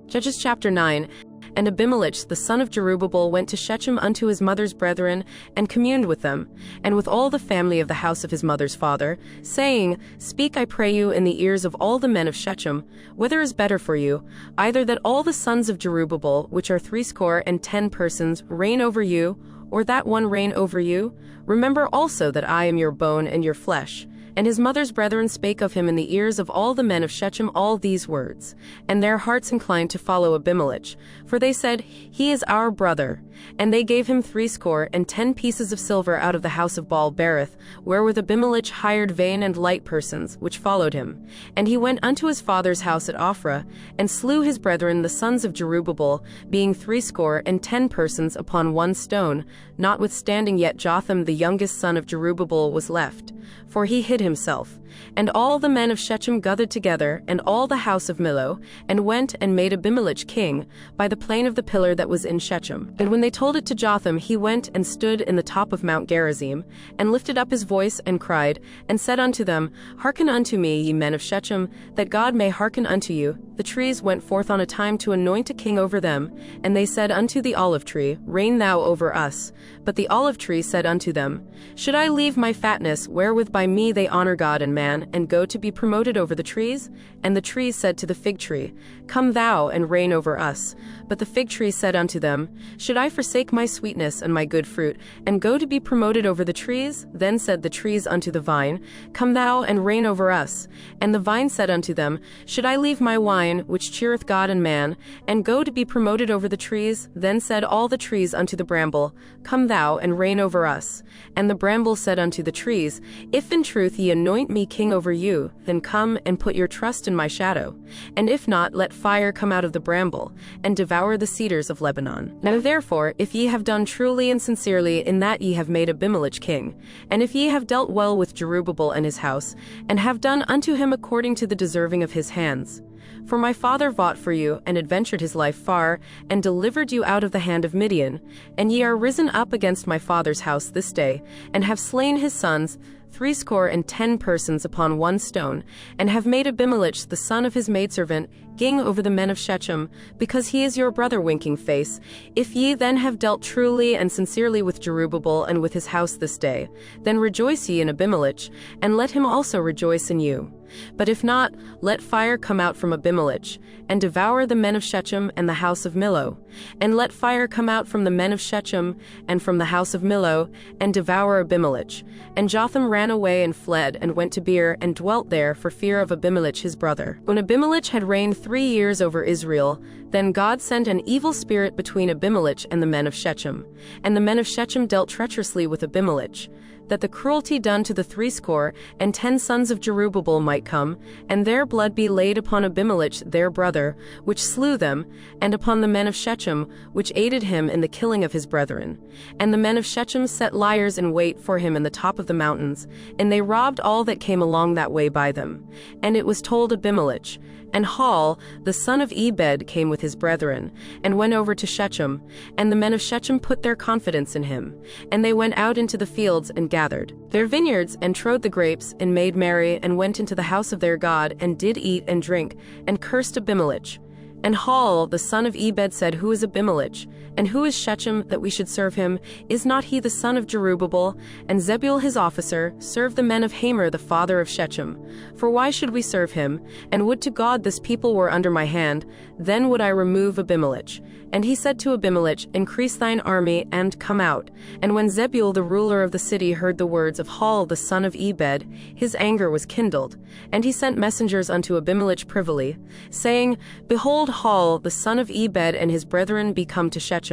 Judges chapter 9. And Abimelech the son of Jerubbaal went to Shechem unto his mother's brethren, and communed with them, and with all the family of the house of his mother's father, saying, Speak, I pray you, in the ears of all the men of Shechem, whether is better for you, either that all the sons of Jerubbaal, which are 60 persons, reign over you, or that one reign over you? Remember also that I am your bone and your flesh. And his mother's brethren spake of him in the ears of all the men of Shechem all these words. And their hearts inclined to follow Abimelech, for they said, He is our brother. And they gave him 60 pieces of silver out of the house of Baal-berith, wherewith Abimelech hired vain and light persons, which followed him. And he went unto his father's house at Ophrah, and slew his brethren the sons of Jerubbaal, being 60 persons upon one stone, notwithstanding yet Jotham the youngest son of Jerubbaal was left, for he hid himself. And all the men of Shechem gathered together, and all the house of Millo, and went and made Abimelech king, by the plain of the pillar that was in Shechem. And when they told it to Jotham, he went and stood in the top of Mount Gerizim, and lifted up his voice, and cried, and said unto them, Hearken unto me, ye men of Shechem, that God may hearken unto you. The trees went forth on a time to anoint a king over them, and they said unto the olive tree, Reign thou over us. But the olive tree said unto them, Should I leave my fatness, wherewith by me they honor God and man, and go to be promoted over the trees? And the trees said to the fig tree, Come thou, and reign over us. But the fig tree said unto them, Should I forsake my sweetness and my good fruit, and go to be promoted over the trees? Then said the trees unto the vine, Come thou, and reign over us. And the vine said unto them, Should I leave my wine, which cheereth God and man, and go to be promoted over the trees? Then said all the trees unto the bramble, Come thou, and reign over us. And the bramble said unto the trees, If in truth ye anoint me king over you, then come and put your trust in my shadow. And if not, let fire come out of the bramble, and devour the cedars of Lebanon. Now therefore, if ye have done truly and sincerely in that ye have made Abimelech king, and if ye have dealt well with Jerubbaal and his house, and have done unto him according to the deserving of his hands, for my father fought for you, and adventured his life far, and delivered you out of the hand of Midian. And ye are risen up against my father's house this day, and have slain his sons, 70 persons upon one stone, and have made Abimelech the son of his maidservant king over the men of Shechem, because he is your brother. Winking face. If ye then have dealt truly and sincerely with Jerubbaal and with his house this day, then rejoice ye in Abimelech, and let him also rejoice in you. But if not, let fire come out from Abimelech, and devour the men of Shechem and the house of Millo. And let fire come out from the men of Shechem and from the house of Millo, and devour Abimelech. And Jotham ran away and fled, and went to Beer, and dwelt there for fear of Abimelech his brother. When Abimelech had reigned 3 years over Israel, then God sent an evil spirit between Abimelech and the men of Shechem. And the men of Shechem dealt treacherously with Abimelech, that the cruelty done to the 70 sons of Jerubbaal might come, and their blood be laid upon Abimelech their brother, which slew them, and upon the men of Shechem, which aided him in the killing of his brethren. And the men of Shechem set liers in wait for him in the top of the mountains, and they robbed all that came along that way by them. And it was told Abimelech. And Hall, the son of Ebed, came with his brethren, and went over to Shechem. And the men of Shechem put their confidence in him. And they went out into the fields, and gathered their vineyards, and trode the grapes, and made merry, and went into the house of their God, and did eat and drink, and cursed Abimelech. And Hall, the son of Ebed, said, Who is Abimelech? And who is Shechem, that we should serve him? Is not he the son of Jerubbaal? And Zebul his officer served the men of Hamer the father of Shechem. For why should we serve him? And would to God this people were under my hand, then would I remove Abimelech. And he said to Abimelech, Increase thine army, and come out. And when Zebul the ruler of the city heard the words of Hall the son of Ebed, his anger was kindled. And he sent messengers unto Abimelech privily, saying, Behold, Hall the son of Ebed and his brethren be come to Shechem,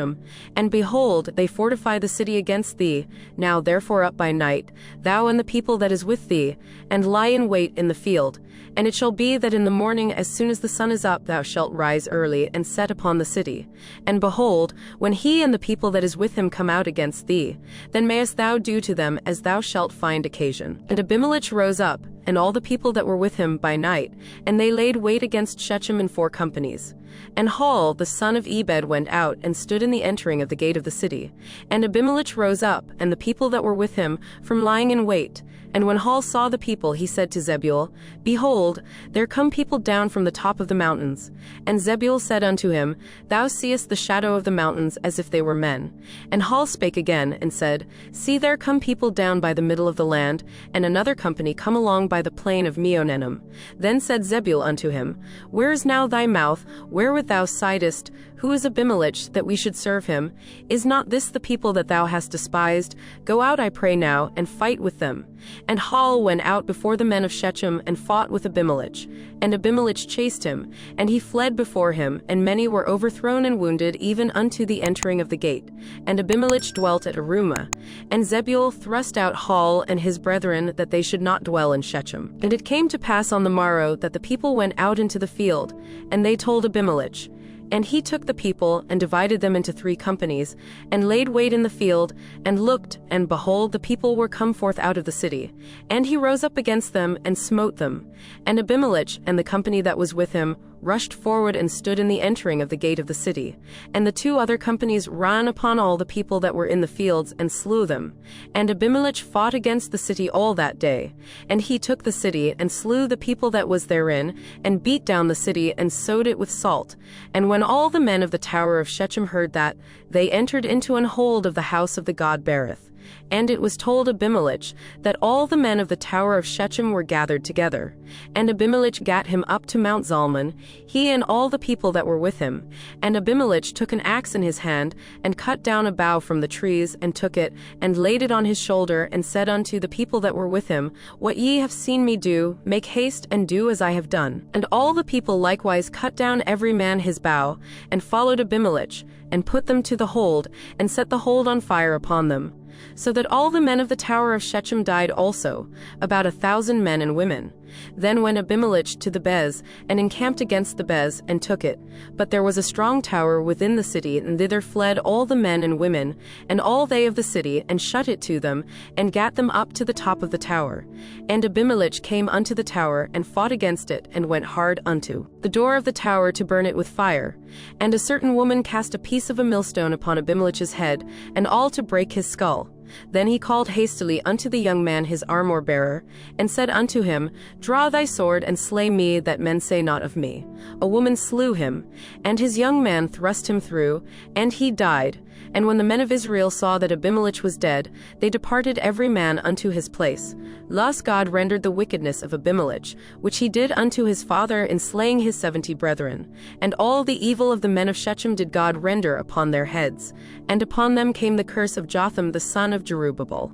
and behold, they fortify the city against thee. Now therefore up by night, thou and the people that is with thee, and lie in wait in the field. And it shall be that in the morning, as soon as the sun is up, thou shalt rise early, and set upon the city. And behold, when he and the people that is with him come out against thee, then mayest thou do to them as thou shalt find occasion. And Abimelech rose up, and all the people that were with him by night, and they laid wait against Shechem in 4 companies. And Hall the son of Ebed went out, and stood in the entering of the gate of the city. And Abimelech rose up, and the people that were with him, from lying in wait. And when Hall saw the people, he said to Zebul, Behold, there come people down from the top of the mountains. And Zebul said unto him, Thou seest the shadow of the mountains as if they were men. And Hall spake again, and said, See, there come people down by the middle of the land, and another company come along by the plain of Meonenim. Then said Zebul unto him, Where is now thy mouth, wherewith thou sightest? Who is Abimelech, that we should serve him? Is not this the people that thou hast despised? Go out, I pray now, and fight with them. And Hall went out before the men of Shechem, and fought with Abimelech. And Abimelech chased him, and he fled before him, and many were overthrown and wounded, even unto the entering of the gate. And Abimelech dwelt at Arumah. And Zebul thrust out Hall and his brethren, that they should not dwell in Shechem. And it came to pass on the morrow, that the people went out into the field, and they told Abimelech. And he took the people, and divided them into 3 companies, and laid wait in the field, and looked, and behold, the people were come forth out of the city. And he rose up against them, and smote them. And Abimelech and the company that was with him rushed forward, and stood in the entering of the gate of the city. And the 2 other companies ran upon all the people that were in the fields, and slew them. And Abimelech fought against the city all that day. And he took the city, and slew the people that was therein, and beat down the city, and sowed it with salt. And when all the men of the tower of Shechem heard that, they entered into an hold of the house of the god Berith. And it was told Abimelech that all the men of the tower of Shechem were gathered together. And Abimelech gat him up to Mount Zalmon, he and all the people that were with him. And Abimelech took an axe in his hand, and cut down a bough from the trees, and took it, and laid it on his shoulder, and said unto the people that were with him, What ye have seen me do, make haste and do as I have done. And all the people likewise cut down every man his bough, and followed Abimelech, and put them to the hold, and set the hold on fire upon them. So that all the men of the tower of Shechem died also, about 1,000 men and women. Then went Abimelech to the Bez, and encamped against the Bez, and took it. But there was a strong tower within the city, and thither fled all the men and women, and all they of the city, and shut it to them, and gat them up to the top of the tower. And Abimelech came unto the tower, and fought against it, and went hard unto the door of the tower to burn it with fire. And a certain woman cast a piece of a millstone upon Abimelech's head, and all to break his skull. Then he called hastily unto the young man his armor-bearer, and said unto him, Draw thy sword, and slay me, that men say not of me. A woman slew him, and his young man thrust him through, and he died. And when the men of Israel saw that Abimelech was dead, they departed every man unto his place. Thus God rendered the wickedness of Abimelech, which he did unto his father in slaying his 70 brethren. And all the evil of the men of Shechem did God render upon their heads. And upon them came the curse of Jotham the son of Jerubbaal.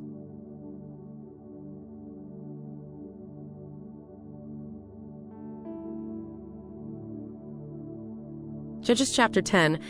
Judges chapter 10.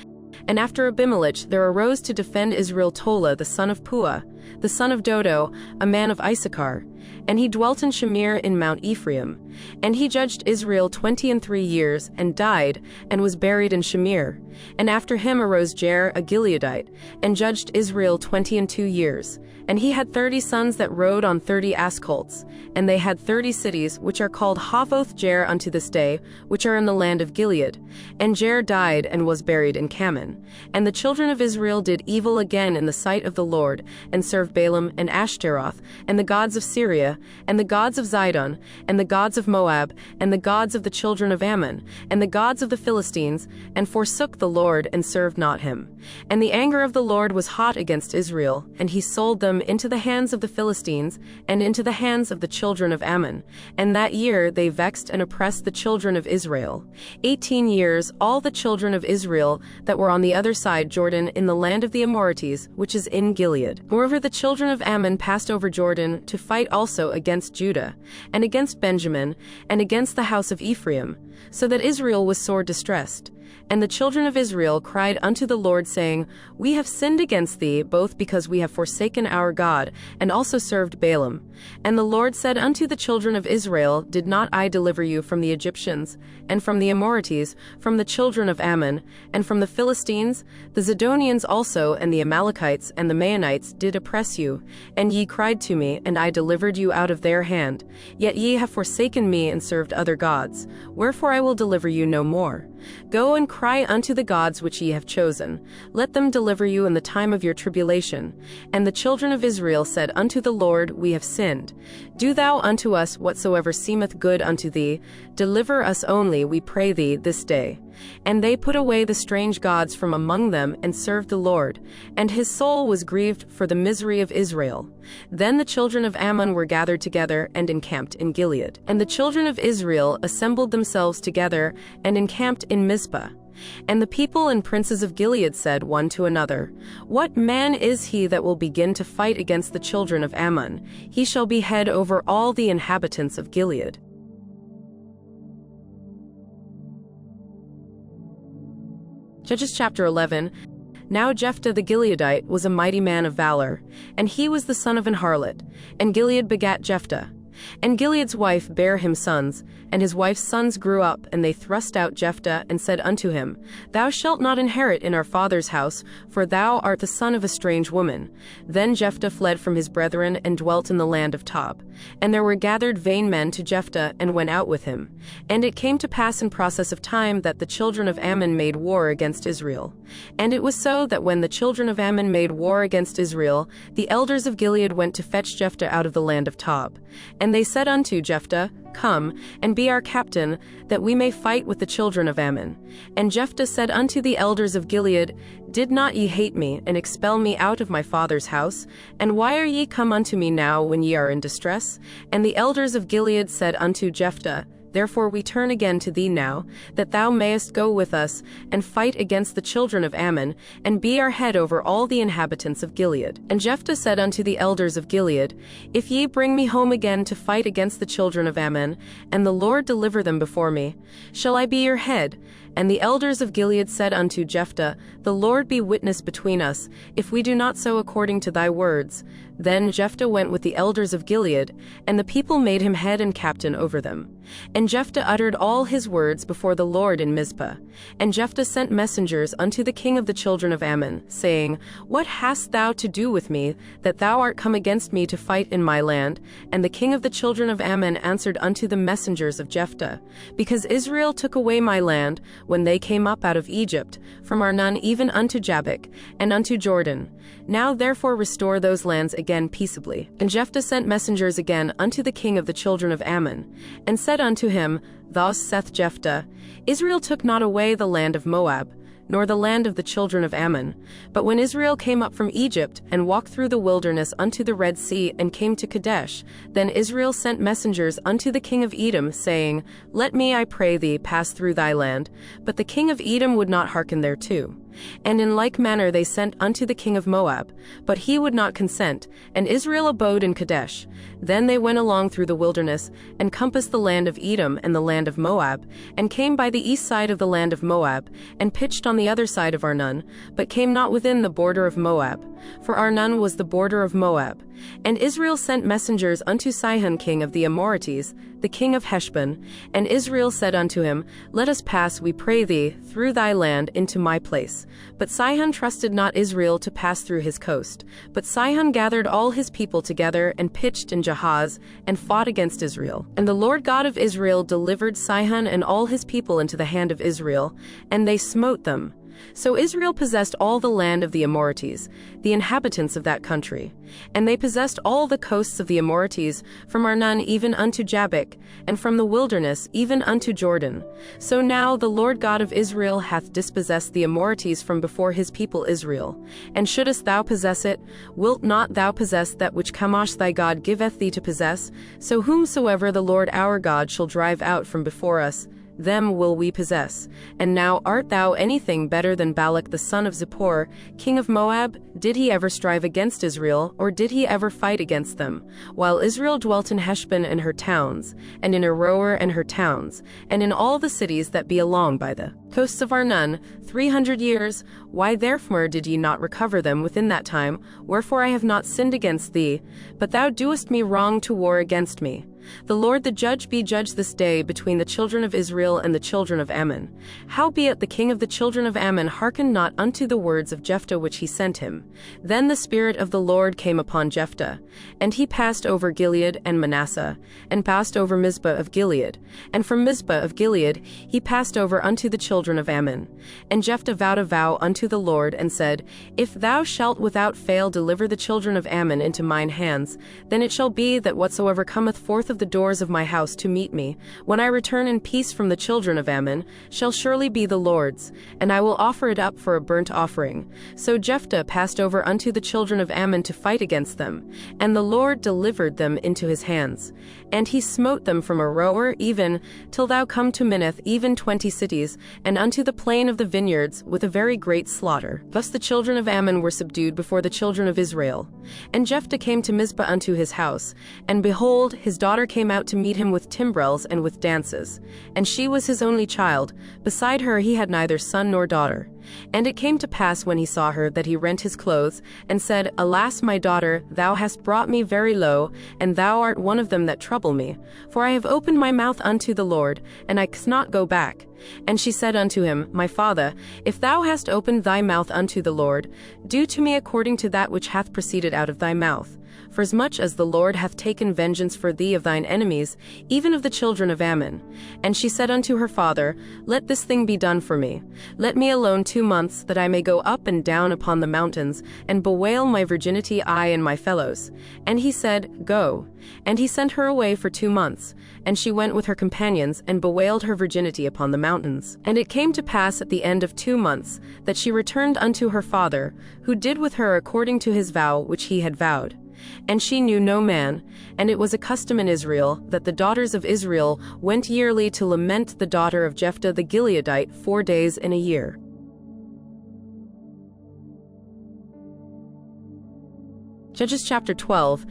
And after Abimelech there arose to defend Israel Tola the son of Puah, the son of Dodo, a man of Issachar. And he dwelt in Shamir in Mount Ephraim. And he judged Israel 23 years, and died, and was buried in Shamir. And after him arose Jair a Gileadite, and judged Israel 22 years. And he had 30 sons that rode on 30 ass colts. And they had 30 cities, which are called Havoth Jair unto this day, which are in the land of Gilead. And Jair died, and was buried in Kaman. And the children of Israel did evil again in the sight of the Lord, and served Balaam and Ashtaroth, and the gods of Syria, and the gods of Zidon, and the gods of Moab, and the gods of the children of Ammon, and the gods of the Philistines, and forsook the Lord, and served not him. And the anger of the Lord was hot against Israel, and he sold them into the hands of the Philistines, and into the hands of the children of Ammon. And that year they vexed and oppressed the children of Israel. 18 years all the children of Israel that were on the other side Jordan in the land of the Amorites, which is in Gilead. Moreover, the children of Ammon passed over Jordan to fight also against Judah, and against Benjamin, and against the house of Ephraim, so that Israel was sore distressed. And the children of Israel cried unto the Lord, saying, We have sinned against thee, both because we have forsaken our God, and also served Balaam. And the Lord said unto the children of Israel, Did not I deliver you from the Egyptians, and from the Amorites, from the children of Ammon, and from the Philistines? The Zidonians also, and the Amalekites, and the Maonites did oppress you. And ye cried to me, and I delivered you out of their hand. Yet ye have forsaken me, and served other gods. Wherefore I will deliver you no more. Go and cry unto the gods which ye have chosen. Let them deliver you in the time of your tribulation. And the children of Israel said unto the Lord, We have sinned. Do thou unto us whatsoever seemeth good unto thee. Deliver us only, we pray thee, this day. And they put away the strange gods from among them, and served the Lord. And his soul was grieved for the misery of Israel. Then the children of Ammon were gathered together, and encamped in Gilead. And the children of Israel assembled themselves together, and encamped in Mizpah. And the people and princes of Gilead said one to another, What man is he that will begin to fight against the children of Ammon? He shall be head over all the inhabitants of Gilead. Judges chapter 11. Now Jephthah the Gileadite was a mighty man of valor, and he was the son of an harlot, and Gilead begat Jephthah. And Gilead's wife bare him sons, and his wife's sons grew up, and they thrust out Jephthah, and said unto him, Thou shalt not inherit in our father's house, for thou art the son of a strange woman. Then Jephthah fled from his brethren, and dwelt in the land of Tob. And there were gathered vain men to Jephthah, and went out with him. And it came to pass in process of time that the children of Ammon made war against Israel. And it was so that when the children of Ammon made war against Israel, the elders of Gilead went to fetch Jephthah out of the land of Tob. And they said unto Jephthah, Come, and be our captain, that we may fight with the children of Ammon. And Jephthah said unto the elders of Gilead, Did not ye hate me, and expel me out of my father's house? And why are ye come unto me now, when ye are in distress? And the elders of Gilead said unto Jephthah, Therefore we turn again to thee now, that thou mayest go with us, and fight against the children of Ammon, and be our head over all the inhabitants of Gilead. And Jephthah said unto the elders of Gilead, If ye bring me home again to fight against the children of Ammon, and the Lord deliver them before me, shall I be your head? And the elders of Gilead said unto Jephthah, The Lord be witness between us, if we do not so according to thy words. Then Jephthah went with the elders of Gilead, and the people made him head and captain over them. And Jephthah uttered all his words before the Lord in Mizpah. And Jephthah sent messengers unto the king of the children of Ammon, saying, What hast thou to do with me, that thou art come against me to fight in my land? And the king of the children of Ammon answered unto the messengers of Jephthah, Because Israel took away my land, when they came up out of Egypt, from Arnon even unto Jabbok, and unto Jordan. Now therefore restore those lands again peaceably. And Jephthah sent messengers again unto the king of the children of Ammon, and said unto him, Thus saith Jephthah, Israel took not away the land of Moab, nor the land of the children of Ammon. But when Israel came up from Egypt, and walked through the wilderness unto the Red Sea, and came to Kadesh, then Israel sent messengers unto the king of Edom, saying, Let me, I pray thee, pass through thy land. But the king of Edom would not hearken thereto. And in like manner they sent unto the king of Moab, but he would not consent, and Israel abode in Kadesh. Then they went along through the wilderness, and compassed the land of Edom and the land of Moab, and came by the east side of the land of Moab, and pitched on the other side of Arnon, but came not within the border of Moab, for Arnon was the border of Moab. And Israel sent messengers unto Sihon king of the Amorites, the king of Heshbon, and Israel said unto him, Let us pass, we pray thee, through thy land into my place. But Sihon trusted not Israel to pass through his coast. But Sihon gathered all his people together, and pitched in Jahaz, and fought against Israel. And the Lord God of Israel delivered Sihon and all his people into the hand of Israel, and they smote them. So Israel possessed all the land of the Amorites, the inhabitants of that country. And they possessed all the coasts of the Amorites, from Arnon even unto Jabbok, and from the wilderness even unto Jordan. So now the Lord God of Israel hath dispossessed the Amorites from before his people Israel. And shouldest thou possess it? Wilt not thou possess that which Chemosh thy God giveth thee to possess? So whomsoever the Lord our God shall drive out from before us, them will we possess. And now art thou anything better than Balak the son of Zippor, king of Moab? Did he ever strive against Israel, or did he ever fight against them? While Israel dwelt in Heshbon and her towns, and in Aroer and her towns, and in all the cities that be along by the coasts of Arnon, 300 years, why therefore did ye not recover them within that time? Wherefore I have not sinned against thee, but thou doest me wrong to war against me. The Lord the judge be judged this day between the children of Israel and the children of Ammon. Howbeit the king of the children of Ammon hearkened not unto the words of Jephthah which he sent him. Then the Spirit of the Lord came upon Jephthah, and he passed over Gilead and Manasseh, and passed over Mizpah of Gilead. And from Mizpah of Gilead he passed over unto the children of Ammon. And Jephthah vowed a vow unto the Lord, and said, If thou shalt without fail deliver the children of Ammon into mine hands, then it shall be that whatsoever cometh forth of the doors of my house to meet me, when I return in peace from the children of Ammon, shall surely be the Lord's, and I will offer it up for a burnt offering. So Jephthah passed over unto the children of Ammon to fight against them, and the Lord delivered them into his hands. And he smote them from Aroer even till thou come to Minnith, even 20 cities, and unto the plain of the vineyards, with a very great slaughter. Thus the children of Ammon were subdued before the children of Israel. And Jephthah came to Mizpah unto his house, and behold, his daughter came out to meet him with timbrels and with dances. And she was his only child. Beside her he had neither son nor daughter. And it came to pass when he saw her that he rent his clothes, and said, Alas, my daughter, thou hast brought me very low, and thou art one of them that trouble me. For I have opened my mouth unto the Lord, and I cannot go back. And she said unto him, My father, if thou hast opened thy mouth unto the Lord, do to me according to that which hath proceeded out of thy mouth. Forasmuch as the Lord hath taken vengeance for thee of thine enemies, even of the children of Ammon. And she said unto her father, Let this thing be done for me. Let me alone 2 months, that I may go up and down upon the mountains, and bewail my virginity, I and my fellows. And he said, Go. And he sent her away for 2 months. And she went with her companions, and bewailed her virginity upon the mountains. And it came to pass at the end of 2 months, that she returned unto her father, who did with her according to his vow which he had vowed. And she knew no man, and it was a custom in Israel, that the daughters of Israel went yearly to lament the daughter of Jephthah the Gileadite 4 days in a year. Judges chapter 12.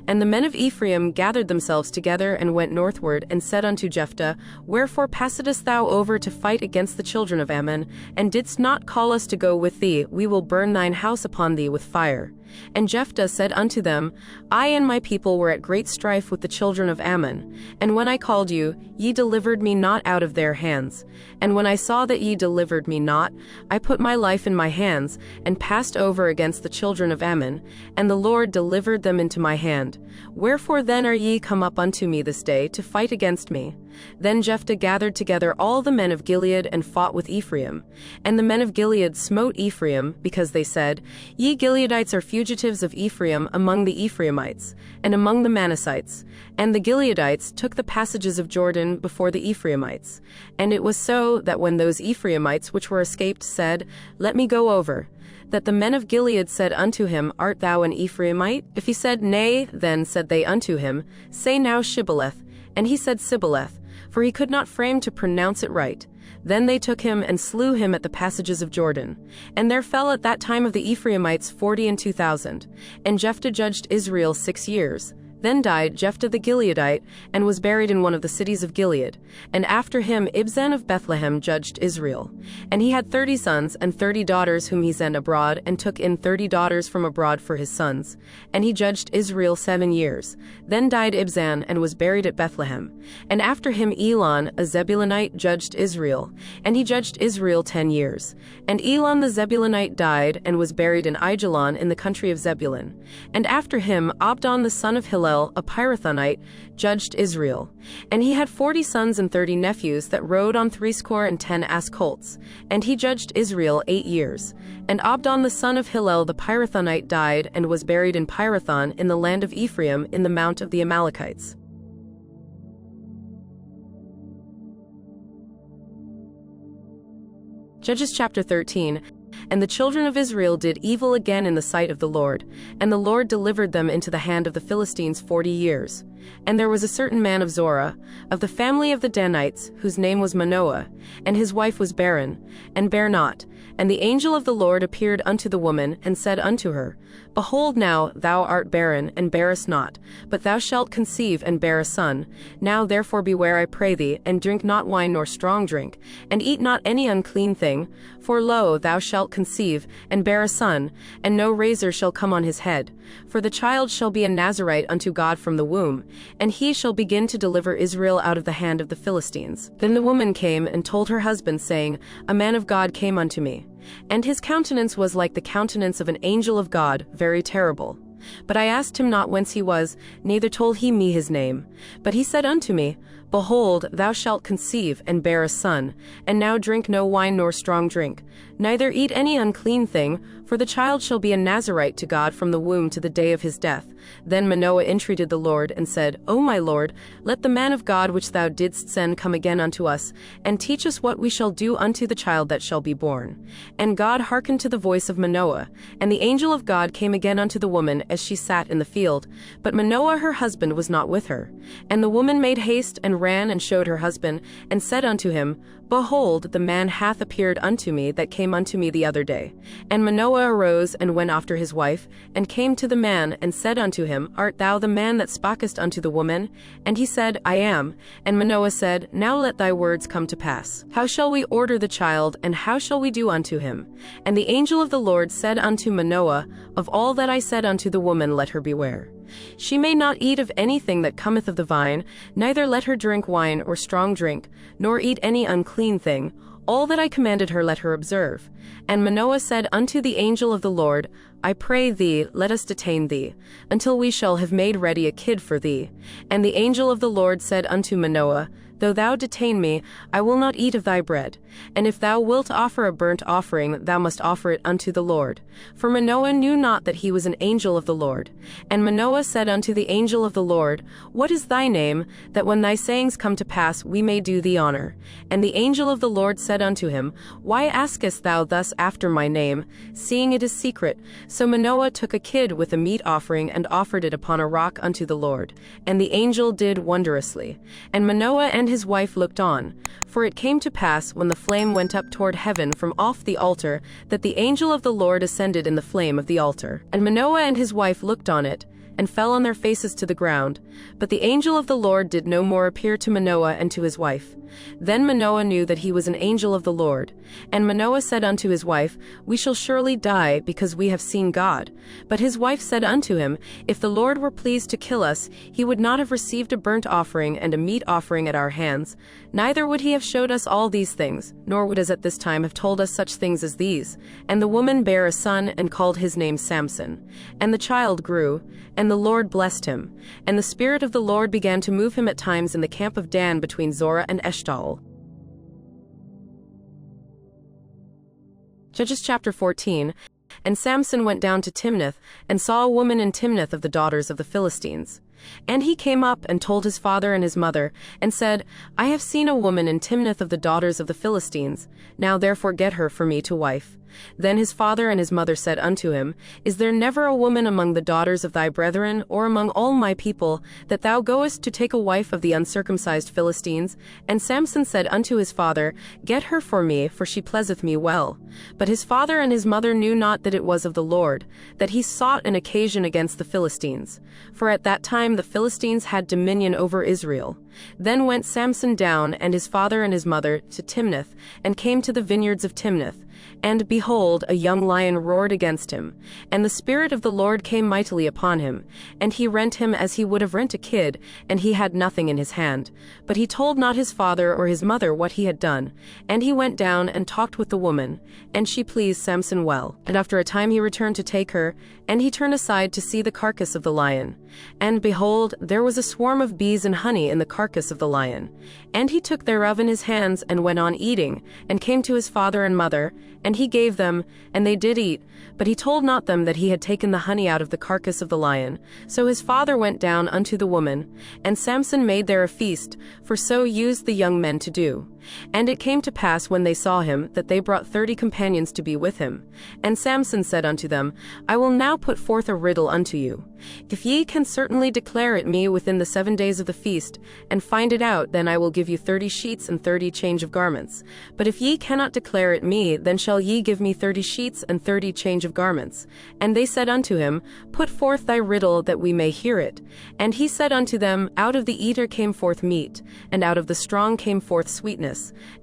And the men of Ephraim gathered themselves together and went northward, and said unto Jephthah, Wherefore passedest thou over to fight against the children of Ammon, and didst not call us to go with thee? We will burn thine house upon thee with fire. And Jephthah said unto them, I and my people were at great strife with the children of Ammon. And when I called you, ye delivered me not out of their hands. And when I saw that ye delivered me not, I put my life in my hands, and passed over against the children of Ammon, and the Lord delivered them into my hand. Wherefore then are ye come up unto me this day to fight against me? Then Jephthah gathered together all the men of Gilead and fought with Ephraim. And the men of Gilead smote Ephraim, because they said, Ye Gileadites are fugitives of Ephraim among the Ephraimites, and among the Manassites. And the Gileadites took the passages of Jordan before the Ephraimites. And it was so that when those Ephraimites which were escaped said, Let me go over, that the men of Gilead said unto him, Art thou an Ephraimite? If he said, Nay, then said they unto him, Say now Shibboleth. And he said Sibboleth, for he could not frame to pronounce it right. Then they took him and slew him at the passages of Jordan. And there fell at that time of the Ephraimites 42,000. And Jephthah judged Israel 6 years. Then died Jephthah the Gileadite, and was buried in one of the cities of Gilead. And after him Ibzan of Bethlehem judged Israel. And he had 30 sons and 30 daughters whom he sent abroad, and took in 30 daughters from abroad for his sons. And he judged Israel 7 years. Then died Ibzan, and was buried at Bethlehem. And after him Elon, a Zebulunite, judged Israel. And he judged Israel 10 years. And Elon the Zebulunite died, and was buried in Aijalon in the country of Zebulun. And after him Abdon the son of Hillel, a Pirathonite, judged Israel. And he had 40 sons and 30 nephews that rode on 70 ass colts. And he judged Israel 8 years. And Abdon the son of Hillel the Pirathonite died, and was buried in Pirathon in the land of Ephraim in the mount of the Amalekites. Judges chapter 13. And the children of Israel did evil again in the sight of the Lord, and the Lord delivered them into the hand of the Philistines 40 years. And there was a certain man of Zorah, of the family of the Danites, whose name was Manoah, and his wife was barren, and bare not. And the angel of the Lord appeared unto the woman, and said unto her, Behold now, thou art barren, and bearest not, but thou shalt conceive and bear a son. Now therefore beware, I pray thee, and drink not wine nor strong drink, and eat not any unclean thing. For lo, thou shalt conceive, and bear a son, and no razor shall come on his head. For the child shall be a Nazarite unto God from the womb, and he shall begin to deliver Israel out of the hand of the Philistines. Then the woman came and told her husband, saying, A man of God came unto me, and his countenance was like the countenance of an angel of God, very terrible. But I asked him not whence he was, neither told he me his name. But he said unto me, Behold, thou shalt conceive, and bear a son, and now drink no wine nor strong drink, neither eat any unclean thing, for the child shall be a Nazarite to God from the womb to the day of his death. Then Manoah entreated the Lord, and said, O my Lord, let the man of God which thou didst send come again unto us, and teach us what we shall do unto the child that shall be born. And God hearkened to the voice of Manoah, and the angel of God came again unto the woman as she sat in the field, but Manoah her husband was not with her. And the woman made haste, and ran and showed her husband, and said unto him, Behold, the man hath appeared unto me that came unto me the other day. And Manoah arose and went after his wife, and came to the man, and said unto him, Art thou the man that spakest unto the woman? And he said, I am. And Manoah said, Now let thy words come to pass. How shall we order the child, and how shall we do unto him? And the angel of the Lord said unto Manoah, Of all that I said unto the woman let her beware. She may not eat of anything that cometh of the vine, neither let her drink wine or strong drink, nor eat any unclean thing. All that I commanded her let her observe. And Manoah said unto the angel of the Lord, I pray thee, let us detain thee, until we shall have made ready a kid for thee. And the angel of the Lord said unto Manoah, Though thou detain me, I will not eat of thy bread. And if thou wilt offer a burnt offering, thou must offer it unto the Lord. For Manoah knew not that he was an angel of the Lord. And Manoah said unto the angel of the Lord, What is thy name, that when thy sayings come to pass we may do thee honor? And the angel of the Lord said unto him, Why askest thou thus after my name, seeing it is secret? So Manoah took a kid with a meat offering, and offered it upon a rock unto the Lord. And the angel did wondrously. And Manoah and his wife looked on. For it came to pass, when the flame went up toward heaven from off the altar, that the angel of the Lord ascended in the flame of the altar. And Manoah and his wife looked on it, and fell on their faces to the ground. But the angel of the Lord did no more appear to Manoah and to his wife. Then Manoah knew that he was an angel of the Lord. And Manoah said unto his wife, We shall surely die, because we have seen God. But his wife said unto him, If the Lord were pleased to kill us, he would not have received a burnt offering and a meat offering at our hands, neither would he have showed us all these things, nor would as at this time have told us such things as these. And the woman bare a son, and called his name Samson. And the child grew, and the Lord blessed him. And the Spirit of the Lord began to move him at times in the camp of Dan between Zorah and Eshtaol. Judges chapter 14. And Samson went down to Timnath, and saw a woman in Timnath of the daughters of the Philistines. And he came up and told his father and his mother, and said, I have seen a woman in Timnath of the daughters of the Philistines. Now therefore get her for me to wife. Then his father and his mother said unto him, Is there never a woman among the daughters of thy brethren, or among all my people, that thou goest to take a wife of the uncircumcised Philistines? And Samson said unto his father, Get her for me, for she pleaseth me well. But his father and his mother knew not that it was of the Lord, that he sought an occasion against the Philistines. For at that time the Philistines had dominion over Israel. Then went Samson down, and his father and his mother, to Timnath, and came to the vineyards of Timnath. And behold, a young lion roared against him. And the Spirit of the Lord came mightily upon him. And he rent him as he would have rent a kid, and he had nothing in his hand. But he told not his father or his mother what he had done. And he went down and talked with the woman, and she pleased Samson well. And after a time he returned to take her, and he turned aside to see the carcass of the lion. And behold, there was a swarm of bees and honey in the carcass of the lion. And he took thereof in his hands, and went on eating, and came to his father and mother, and he gave them, and they did eat. But he told not them that he had taken the honey out of the carcass of the lion. So his father went down unto the woman, and Samson made there a feast, for so used the young men to do. And it came to pass when they saw him, that they brought 30 companions to be with him. And Samson said unto them, I will now put forth a riddle unto you. If ye can certainly declare it me within the 7 days of the feast, and find it out, then I will give you 30 sheets and 30 change of garments. But if ye cannot declare it me, then shall ye give me 30 sheets and 30 change of garments. And they said unto him, Put forth thy riddle, that we may hear it. And he said unto them, Out of the eater came forth meat, and out of the strong came forth sweetness.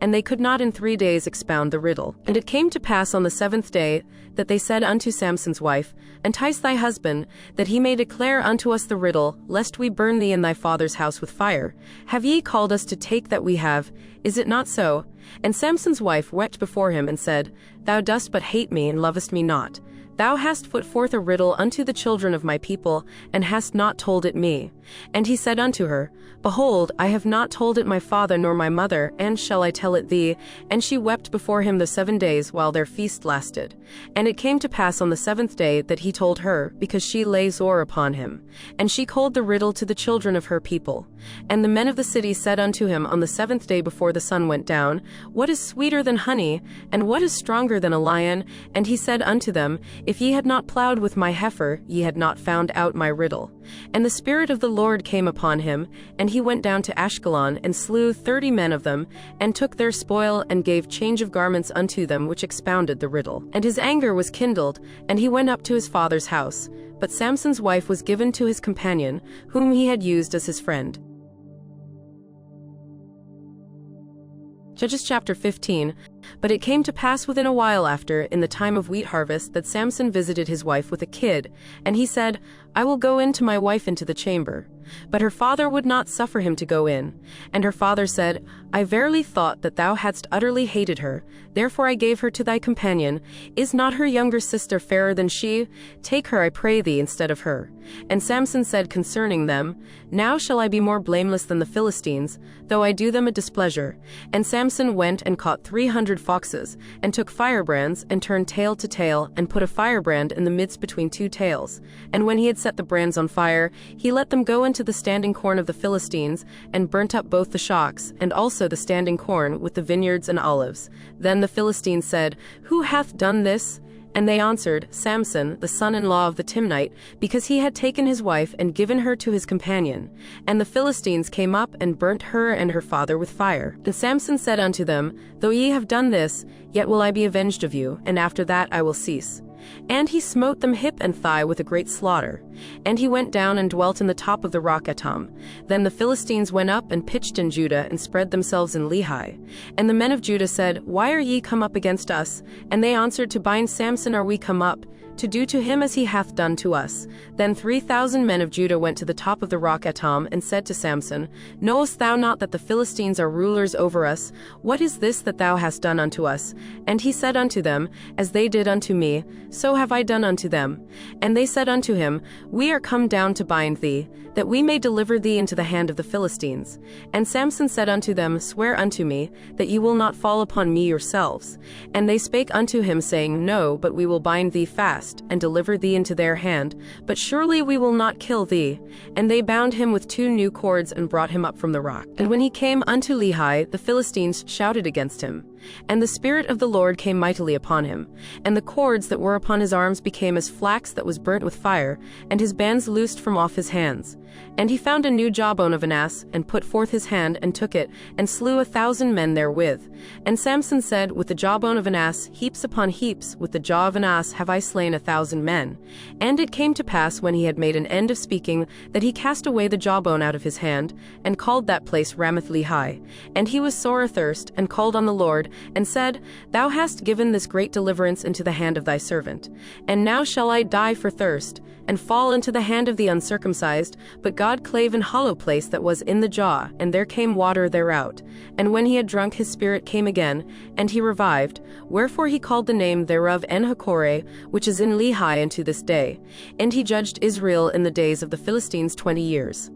And they could not in 3 days expound the riddle. And it came to pass on the 7th day, that they said unto Samson's wife, Entice thy husband, that he may declare unto us the riddle, lest we burn thee in thy father's house with fire. Have ye called us to take that we have? Is it not so? And Samson's wife wept before him, and said, Thou dost but hate me, and lovest me not. Thou hast put forth a riddle unto the children of my people, and hast not told it me. And he said unto her, Behold, I have not told it my father nor my mother, and shall I tell it thee? And she wept before him the 7 days while their feast lasted. And it came to pass on the 7th day that he told her, because she lay sore upon him. And she told the riddle to the children of her people. And the men of the city said unto him on the 7th day before the sun went down, What is sweeter than honey, and what is stronger than a lion? And he said unto them, If ye had not plowed with my heifer, ye had not found out my riddle. And the Spirit of the Lord came upon him, and he went down to Ashkelon, and slew 30 men of them, and took their spoil, and gave change of garments unto them which expounded the riddle. And his anger was kindled, and he went up to his father's house. But Samson's wife was given to his companion, whom he had used as his friend. Judges chapter 15. But it came to pass within a while after, in the time of wheat harvest, that Samson visited his wife with a kid. And he said, I will go in to my wife into the chamber. But her father would not suffer him to go in. And her father said, I verily thought that thou hadst utterly hated her. Therefore I gave her to thy companion. Is not her younger sister fairer than she? Take her, I pray thee, instead of her. And Samson said concerning them, Now shall I be more blameless than the Philistines, though I do them a displeasure. And Samson went and caught 300 foxes, and took firebrands, and turned tail to tail, and put a firebrand in the midst between 2 tails. And when he had set the brands on fire, he let them go into the standing corn of the Philistines, and burnt up both the shocks, and also the standing corn, with the vineyards and olives. Then the Philistines said, Who hath done this? And they answered, Samson, the son-in-law of the Timnite, because he had taken his wife and given her to his companion. And the Philistines came up and burnt her and her father with fire. And Samson said unto them, Though ye have done this, yet will I be avenged of you, and after that I will cease. And he smote them hip and thigh with a great slaughter. And he went down and dwelt in the top of the rock Etam. Then the Philistines went up and pitched in Judah and spread themselves in Lehi. And the men of Judah said, Why are ye come up against us? And they answered, To bind Samson are we come up, to do to him as he hath done to us. Then 3,000 men of Judah went to the top of the rock Etam, and said to Samson, Knowest thou not that the Philistines are rulers over us? What is this that thou hast done unto us? And he said unto them, As they did unto me, so have I done unto them. And they said unto him, We are come down to bind thee, that we may deliver thee into the hand of the Philistines. And Samson said unto them, Swear unto me, that ye will not fall upon me yourselves. And they spake unto him, saying, No, but we will bind thee fast, and deliver thee into their hand, but surely we will not kill thee. And they bound him with 2 new cords, and brought him up from the rock. And when he came unto Lehi, the Philistines shouted against him. And the Spirit of the Lord came mightily upon him. And the cords that were upon his arms became as flax that was burnt with fire, and his bands loosed from off his hands. And he found a new jawbone of an ass, and put forth his hand, and took it, and slew 1,000 men therewith. And Samson said, With the jawbone of an ass, heaps upon heaps, with the jaw of an ass have I slain 1,000 men. And it came to pass, when he had made an end of speaking, that he cast away the jawbone out of his hand, and called that place Ramath Lehi. And he was sore athirst, and called on the Lord, and said, Thou hast given this great deliverance into the hand of thy servant. And now shall I die for thirst, and fall into the hand of the uncircumcised? But God clave an hollow place that was in the jaw, and there came water thereout. And when he had drunk, his spirit came again, and he revived. Wherefore he called the name thereof En-hakkore, which is in Lehi unto this day. And he judged Israel in the days of the Philistines 20 years.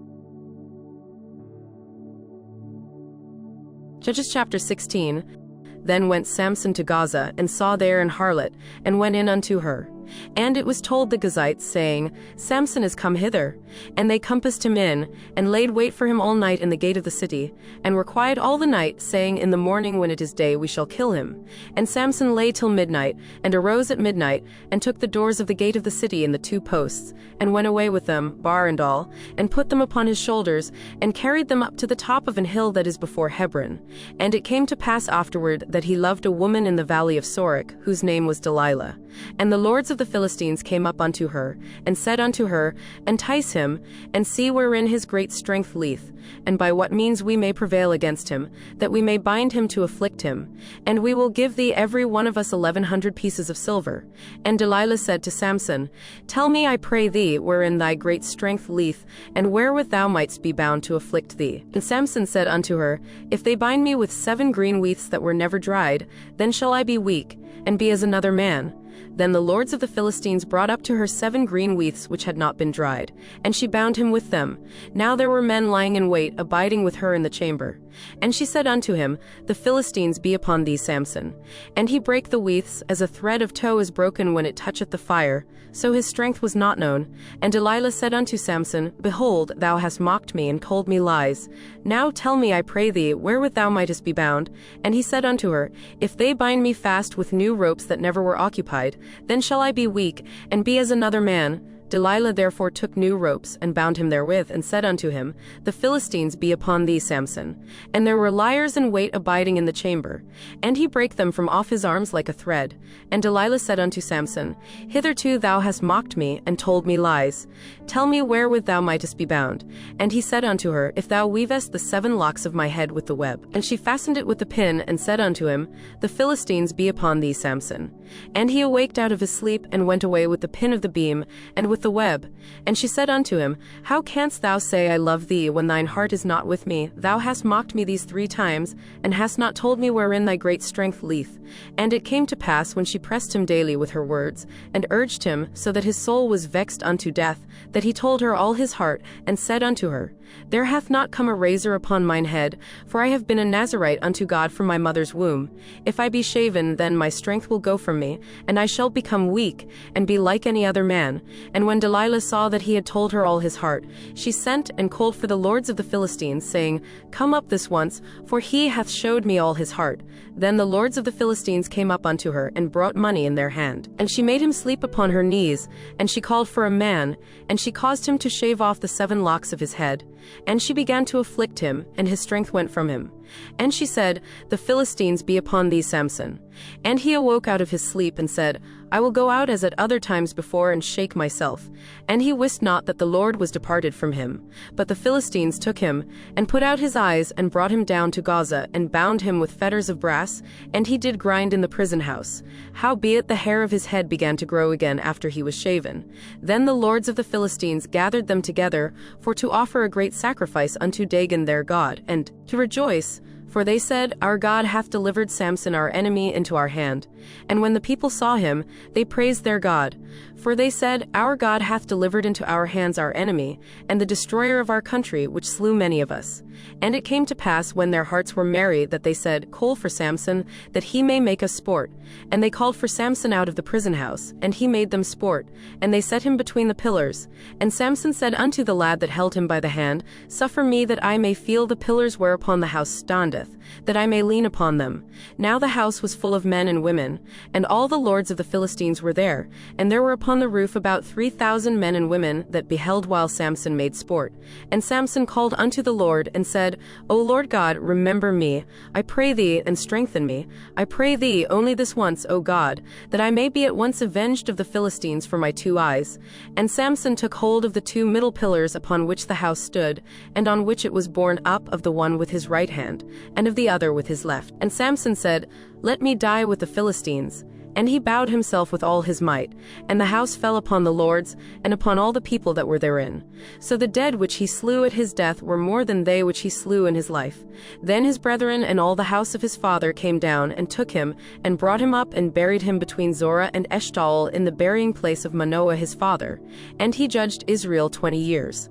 Judges chapter 16. Then went Samson to Gaza, and saw there an harlot, and went in unto her. And it was told the Gazites, saying, Samson is come hither. And they compassed him in, and laid wait for him all night in the gate of the city, and were quiet all the night, saying, In the morning when it is day we shall kill him. And Samson lay till midnight, and arose at midnight, and took the doors of the gate of the city and the 2 posts, and went away with them, bar and all, and put them upon his shoulders, and carried them up to the top of an hill that is before Hebron. And it came to pass afterward that he loved a woman in the valley of Sorek, whose name was Delilah. And the lords of the Philistines came up unto her, and said unto her, Entice him, and see wherein his great strength lieth, and by what means we may prevail against him, that we may bind him to afflict him. And we will give thee every one of us 1,100 pieces of silver. And Delilah said to Samson, Tell me, I pray thee, wherein thy great strength lieth, and wherewith thou mightst be bound to afflict thee. And Samson said unto her, If they bind me with 7 green wheats that were never dried, then shall I be weak, and be as another man. Then the lords of the Philistines brought up to her 7 green wheats which had not been dried, and she bound him with them. Now there were men lying in wait, abiding with her in the chamber. And she said unto him, The Philistines be upon thee, Samson. And he brake the wreaths, as a thread of tow is broken when it toucheth the fire, so his strength was not known. And Delilah said unto Samson, Behold, thou hast mocked me, and told me lies. Now tell me, I pray thee, wherewith thou mightest be bound. And he said unto her, If they bind me fast with new ropes that never were occupied, then shall I be weak, and be as another man. Delilah therefore took new ropes, and bound him therewith, and said unto him, The Philistines be upon thee, Samson. And there were liers in wait abiding in the chamber. And he brake them from off his arms like a thread. And Delilah said unto Samson, Hitherto thou hast mocked me, and told me lies. Tell me wherewith thou mightest be bound. And he said unto her, If thou weavest the 7 locks of my head with the web. And she fastened it with the pin, and said unto him, The Philistines be upon thee, Samson. And he awaked out of his sleep, and went away with the pin of the beam, and with the web. And she said unto him, How canst thou say, I love thee, when thine heart is not with me? Thou hast mocked me these 3 times, and hast not told me wherein thy great strength lieth. And it came to pass, when she pressed him daily with her words, and urged him, so that his soul was vexed unto death, that he told her all his heart, and said unto her, There hath not come a razor upon mine head, for I have been a Nazarite unto God from my mother's womb. If I be shaven, then my strength will go from me, and I shall become weak, and be like any other man. And when Delilah saw that he had told her all his heart, she sent and called for the lords of the Philistines, saying, Come up this once, for he hath showed me all his heart. Then the lords of the Philistines came up unto her, and brought money in their hand. And she made him sleep upon her knees, and she called for a man, and she caused him to shave off the 7 locks of his head. And she began to afflict him, and his strength went from him. And she said, The Philistines be upon thee, Samson. And he awoke out of his sleep, and said, I will go out as at other times before, and shake myself. And he wist not that the Lord was departed from him. But the Philistines took him, and put out his eyes, and brought him down to Gaza, and bound him with fetters of brass, and he did grind in the prison house. Howbeit the hair of his head began to grow again after he was shaven. Then the lords of the Philistines gathered them together, for to offer a great sacrifice unto Dagon their god, and to rejoice. For they said, Our God hath delivered Samson our enemy into our hand. And when the people saw him, they praised their God. For they said, Our God hath delivered into our hands our enemy, and the destroyer of our country, which slew many of us. And it came to pass, when their hearts were merry, that they said, Call for Samson, that he may make us sport. And they called for Samson out of the prison house, and he made them sport. And they set him between the pillars. And Samson said unto the lad that held him by the hand, Suffer me that I may feel the pillars whereupon the house standeth, that I may lean upon them. Now the house was full of men and women, and all the lords of the Philistines were there, and there were upon the roof about 3,000 men and women that beheld while Samson made sport. And Samson called unto the Lord, and said, O Lord God, remember me, I pray thee, and strengthen me. I pray thee only this once, O God, that I may be at once avenged of the Philistines for my 2 eyes. And Samson took hold of the 2 middle pillars upon which the house stood, and on which it was borne up, of the one with his right hand, and of the other with his left. And Samson said, Let me die with the Philistines. And he bowed himself with all his might, and the house fell upon the lords, and upon all the people that were therein. So the dead which he slew at his death were more than they which he slew in his life. Then his brethren and all the house of his father came down, and took him, and brought him up, and buried him between Zorah and Eshtaol in the burying place of Manoah his father. And he judged Israel 20 years.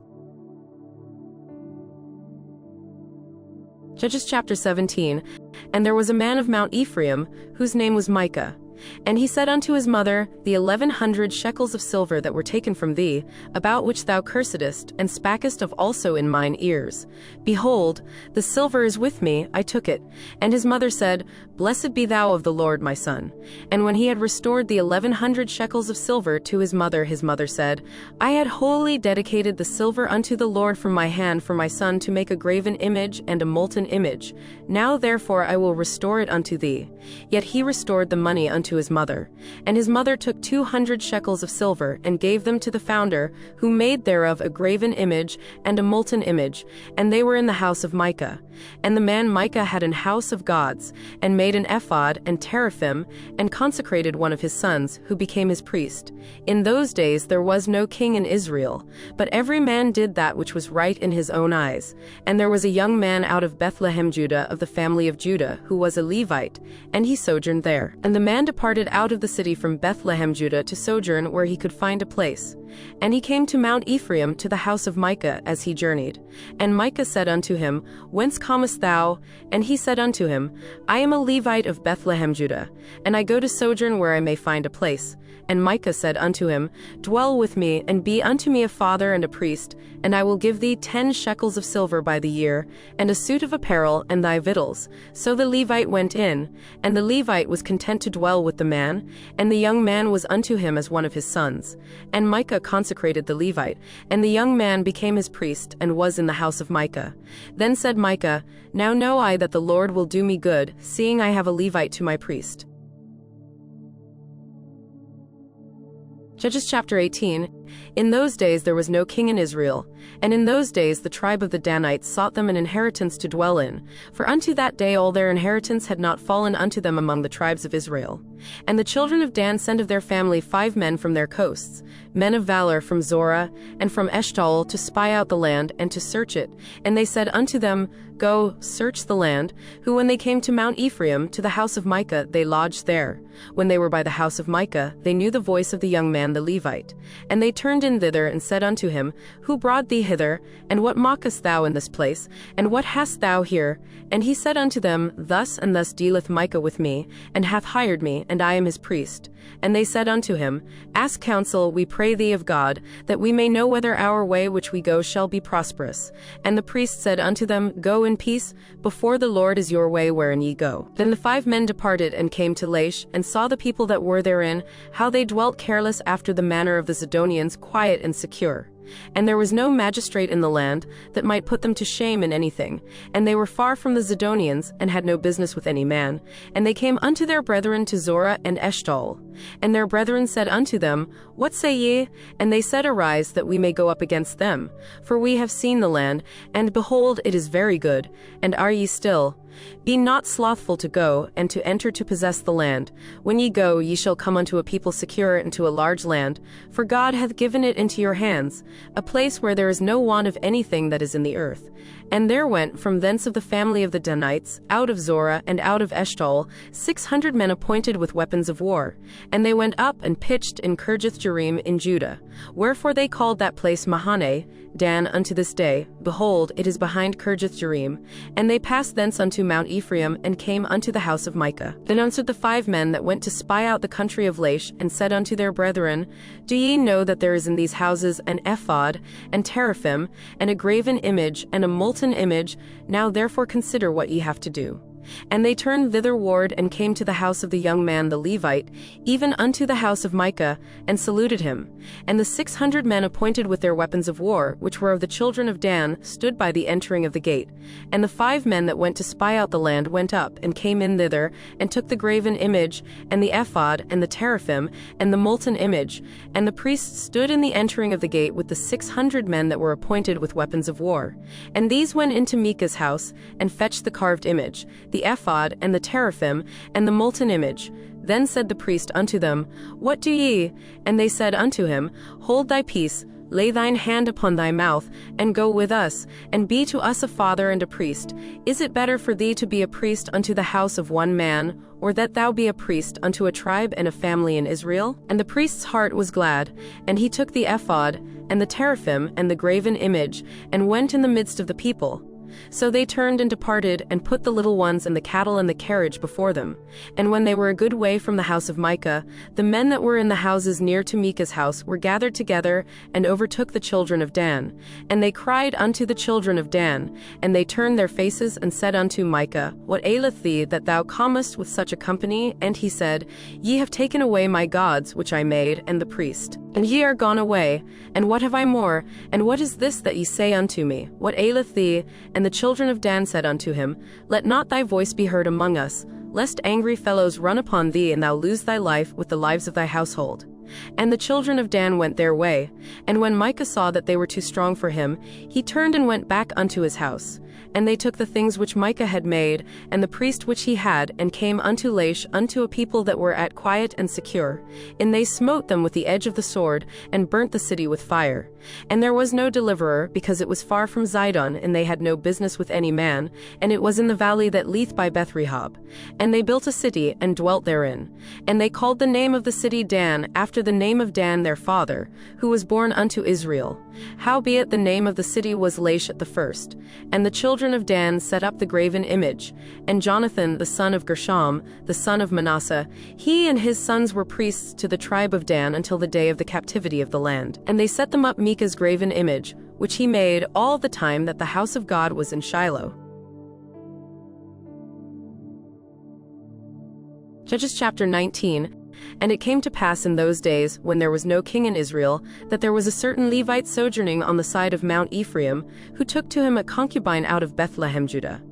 Judges chapter 17. And there was a man of Mount Ephraim, whose name was Micah. And he said unto his mother, The 1,100 shekels of silver that were taken from thee, about which thou cursedst, and spakest of also in mine ears. Behold, the silver is with me, I took it. And his mother said, Blessed be thou of the Lord, my son. And when he had restored the 1,100 shekels of silver to his mother said, I had wholly dedicated the silver unto the Lord from my hand for my son to make a graven image and a molten image. Now therefore I will restore it unto thee. Yet he restored the money unto his mother. And his mother took 200 shekels of silver, and gave them to the founder, who made thereof a graven image and a molten image, and they were in the house of Micah. And the man Micah had an house of gods, and made an ephod and teraphim, and consecrated one of his sons, who became his priest. In those days there was no king in Israel, but every man did that which was right in his own eyes. And there was a young man out of Bethlehem, Judah, of the family of Judah, who was a Levite, and he sojourned there. And the man departed out of the city from Bethlehem, Judah, to sojourn where he could find a place. And he came to Mount Ephraim, to the house of Micah, as he journeyed. And Micah said unto him, Whence comest thou? And he said unto him, I am a Levite of Bethlehem, Judah, and I go to sojourn where I may find a place. And Micah said unto him, Dwell with me, and be unto me a father and a priest, and I will give thee 10 shekels of silver by the year, and a suit of apparel, and thy victuals. So the Levite went in, and the Levite was content to dwell with the man, and the young man was unto him as one of his sons. And Micah consecrated the Levite, and the young man became his priest, and was in the house of Micah. Then said Micah, Now know I that the Lord will do me good, seeing I have a Levite to my priest. Judges chapter 18. In those days there was no king in Israel, and in those days the tribe of the Danites sought them an inheritance to dwell in, for unto that day all their inheritance had not fallen unto them among the tribes of Israel. And the children of Dan sent of their family 5 men from their coasts, men of valor from Zorah and from Eshtaol, to spy out the land and to search it. And they said unto them, Go, search the land. Who when they came to Mount Ephraim, to the house of Micah, they lodged there. When they were by the house of Micah, they knew the voice of the young man the Levite. And they turned in thither, and said unto him, Who brought thee hither? And what mockest thou in this place? And what hast thou here? And he said unto them, Thus and thus dealeth Micah with me, and hath hired me, and I am his priest. And they said unto him, Ask counsel, we pray thee of God, that we may know whether our way which we go shall be prosperous. And the priest said unto them, Go in peace, before the Lord is your way wherein ye go. Then the 5 men departed, and came to Laish, and saw the people that were therein, how they dwelt careless after the manner of the Zidonians, quiet and secure. And there was no magistrate in the land that might put them to shame in anything. And they were far from the Zidonians, and had no business with any man. And they came unto their brethren to Zorah and Eshtaol. And their brethren said unto them, What say ye? And they said, Arise, that we may go up against them. For we have seen the land, and behold, it is very good. And are ye still? Be not slothful to go, and to enter to possess the land. When ye go, ye shall come unto a people secure, and to a large land. For God hath given it into your hands, a place where there is no want of anything that is in the earth. And there went from thence of the family of the Danites, out of Zorah and out of Eshtaol, 600 men appointed with weapons of war. And they went up and pitched in Kirjath-jearim in Judah. Wherefore they called that place Mahane, Dan unto this day. Behold, it is behind Kirjath-jearim. And they passed thence unto Mount Ephraim, and came unto the house of Micah. Then answered the 5 men that went to spy out the country of Laish, and said unto their brethren, Do ye know that there is in these houses an ephod, and teraphim, and a graven image, and a molten image? Now therefore consider what ye have to do. And they turned thitherward, and came to the house of the young man the Levite, even unto the house of Micah, and saluted him. And the 600 men appointed with their weapons of war, which were of the children of Dan, stood by the entering of the gate. And the 5 men that went to spy out the land went up, and came in thither, and took the graven image, and the ephod, and the teraphim, and the molten image. And the priests stood in the entering of the gate with the 600 men that were appointed with weapons of war. And these went into Micah's house, and fetched the carved image, the ephod, and the teraphim, and the molten image. Then said the priest unto them, What do ye? And they said unto him, Hold thy peace, lay thine hand upon thy mouth, and go with us, and be to us a father and a priest. Is it better for thee to be a priest unto the house of one man, or that thou be a priest unto a tribe and a family in Israel? And the priest's heart was glad, and he took the ephod, and the teraphim, and the graven image, and went in the midst of the people. So they turned and departed, and put the little ones and the cattle and the carriage before them. And when they were a good way from the house of Micah, the men that were in the houses near to Micah's house were gathered together, and overtook the children of Dan. And they cried unto the children of Dan, and they turned their faces, and said unto Micah, What aileth thee, that thou comest with such a company? And he said, Ye have taken away my gods, which I made, and the priest. And ye are gone away. And what have I more? And what is this that ye say unto me? What aileth thee? And the children of Dan said unto him, Let not thy voice be heard among us, lest angry fellows run upon thee, and thou lose thy life with the lives of thy household. And the children of Dan went their way. And when Micah saw that they were too strong for him, he turned and went back unto his house. And they took the things which Micah had made, and the priest which he had, and came unto Laish, unto a people that were at quiet and secure. And they smote them with the edge of the sword, and burnt the city with fire. And there was no deliverer, because it was far from Zidon, and they had no business with any man, and it was in the valley that leath by Beth-rehob. And they built a city, and dwelt therein. And they called the name of the city Dan, after the name of Dan their father, who was born unto Isreal. Howbeit the name of the city was Laish at the first. And the children of Dan set up the graven image. And Jonathan the son of Gershom, the son of Manasseh, he and his sons were priests to the tribe of Dan until the day of the captivity of the land. And they set them up Micah's graven image, which he made all the time that the house of God was in Shiloh. Judges chapter 19. And it came to pass in those days, when there was no king in Israel, that there was a certain Levite sojourning on the side of Mount Ephraim, who took to him a concubine out of Bethlehem, Judah.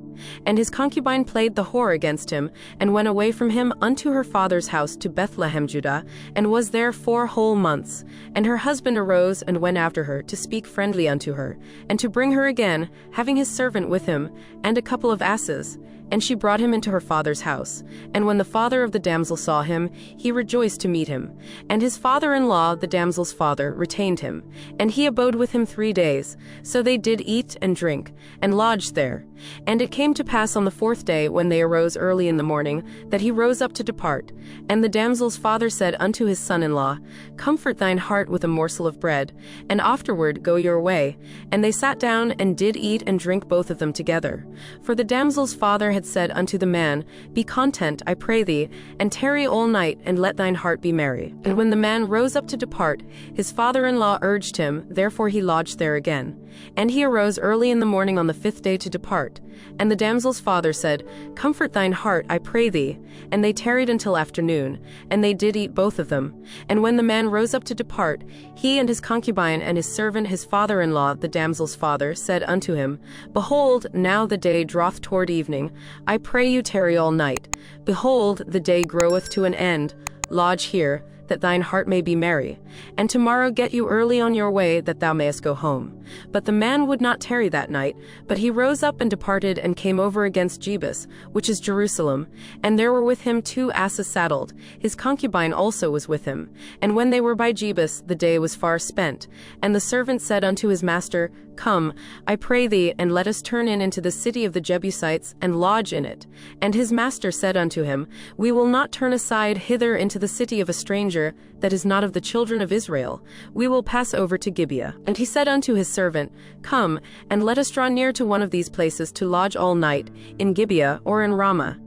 And his concubine played the whore against him, and went away from him unto her father's house to Bethlehem, Judah, and was there 4 whole months. And her husband arose and went after her, to speak friendly unto her, and to bring her again, having his servant with him, and a couple of asses. And she brought him into her father's house. And when the father of the damsel saw him, he rejoiced to meet him. And his father-in-law, the damsel's father, retained him. And he abode with him 3 days. So they did eat and drink, and lodged there. And it came to pass on the 4th day, when they arose early in the morning, that he rose up to depart. And the damsel's father said unto his son-in-law, Comfort thine heart with a morsel of bread, and afterward go your way. And they sat down, and did eat and drink both of them together. For the damsel's father had said unto the man, Be content, I pray thee, and tarry all night, and let thine heart be merry. And when the man rose up to depart, his father-in-law urged him, therefore he lodged there again. And he arose early in the morning on the 5th day to depart. And the damsel's father said, Comfort thine heart, I pray thee. And they tarried until afternoon, and they did eat both of them. And when the man rose up to depart, he and his concubine and his servant his father-in-law, the damsel's father, said unto him, Behold, now the day draweth toward evening. I pray you tarry all night. Behold, the day groweth to an end. Lodge here, that thine heart may be merry. And tomorrow get you early on your way, that thou mayest go home. But the man would not tarry that night, but he rose up and departed, and came over against Jebus, which is Jerusalem. And there were with him 2 asses saddled. His concubine also was with him. And when they were by Jebus, the day was far spent. And the servant said unto his master, Come, I pray thee, and let us turn in into the city of the Jebusites, and lodge in it. And his master said unto him, We will not turn aside hither into the city of a stranger, that is not of the children of Israel. We will pass over to Gibeah. And he said unto his servant, Come, and let us draw near to one of these places to lodge all night, in Gibeah or in Ramah.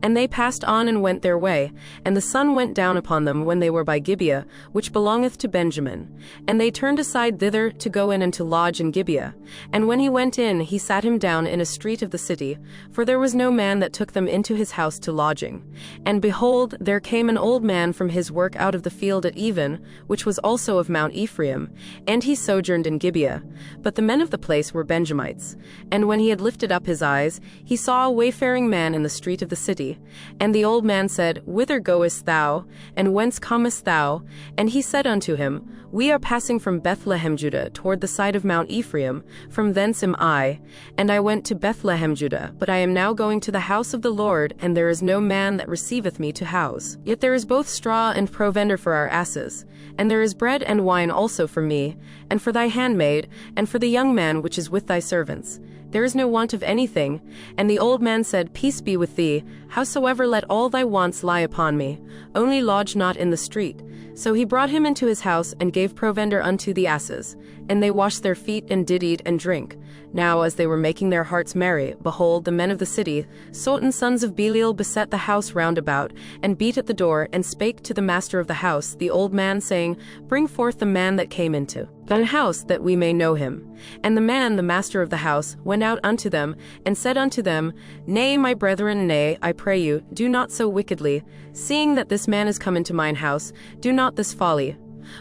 And they passed on and went their way, and the sun went down upon them when they were by Gibeah, which belongeth to Benjamin. And they turned aside thither to go in and to lodge in Gibeah. And when he went in, he sat him down in a street of the city, for there was no man that took them into his house to lodging. And behold, there came an old man from his work out of the field at even, which was also of Mount Ephraim, and he sojourned in Gibeah. But the men of the place were Benjamites. And when he had lifted up his eyes, he saw a wayfaring man in the street of the city. And the old man said, Whither goest thou? And whence comest thou? And he said unto him, We are passing from Bethlehem Judah toward the side of Mount Ephraim. From thence am I. And I went to Bethlehem Judah, but I am now going to the house of the Lord, and there is no man that receiveth me to house. Yet there is both straw and provender for our asses. And there is bread and wine also for me, and for thy handmaid, and for the young man which is with thy servants. There is no want of anything. And the old man said, Peace be with thee. Howsoever let all thy wants lie upon me. Only lodge not in the street. So he brought him into his house, and gave provender unto the asses. And they washed their feet, and did eat and drink. Now as they were making their hearts merry, behold, the men of the city, Sotan sons of Belial, beset the house round about, and beat at the door, and spake to the master of the house, the old man, saying, Bring forth the man that came into thine house, that we may know him. And the man, the master of the house, went out unto them, and said unto them, Nay, my brethren, nay, I pray you, do not so wickedly. Seeing that this man is come into mine house, do not this folly.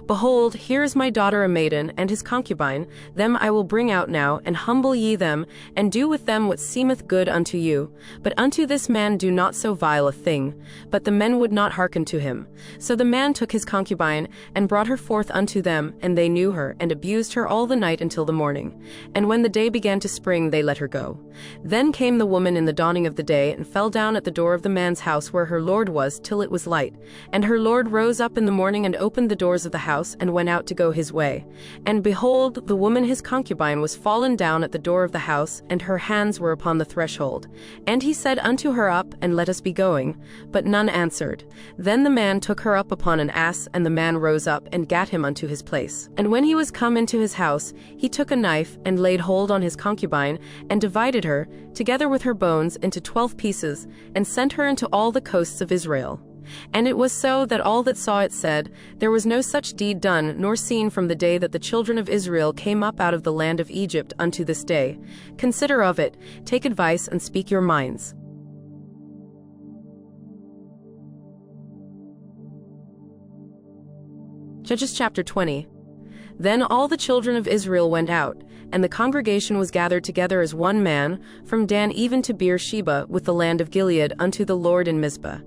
Behold, here is my daughter a maiden, and his concubine. Them I will bring out now, and humble ye them, and do with them what seemeth good unto you. But unto this man do not so vile a thing. But the men would not hearken to him. So the man took his concubine, and brought her forth unto them, and they knew her, and abused her all the night until the morning. And when the day began to spring, they let her go. Then came the woman in the dawning of the day, and fell down at the door of the man's house where her lord was, till it was light. And her lord rose up in the morning, and opened the doors of the house, and went out to go his way. And behold, the woman his concubine was fallen down at the door of the house, and her hands were upon the threshold. And he said unto her, Up, and let us be going. But none answered. Then the man took her up upon an ass, and the man rose up, and gat him unto his place. And when he was come into his house, he took a knife, and laid hold on his concubine, and divided her, together with her bones, into 12 pieces, and sent her into all the coasts of Israel. And it was so that all that saw it said, There was no such deed done nor seen from the day that the children of Israel came up out of the land of Egypt unto this day. Consider of it, take advice, and speak your minds. Judges chapter 20. Then all the children of Israel went out, and the congregation was gathered together as one man, from Dan even to Beersheba, with the land of Gilead, unto the Lord in Mizpah.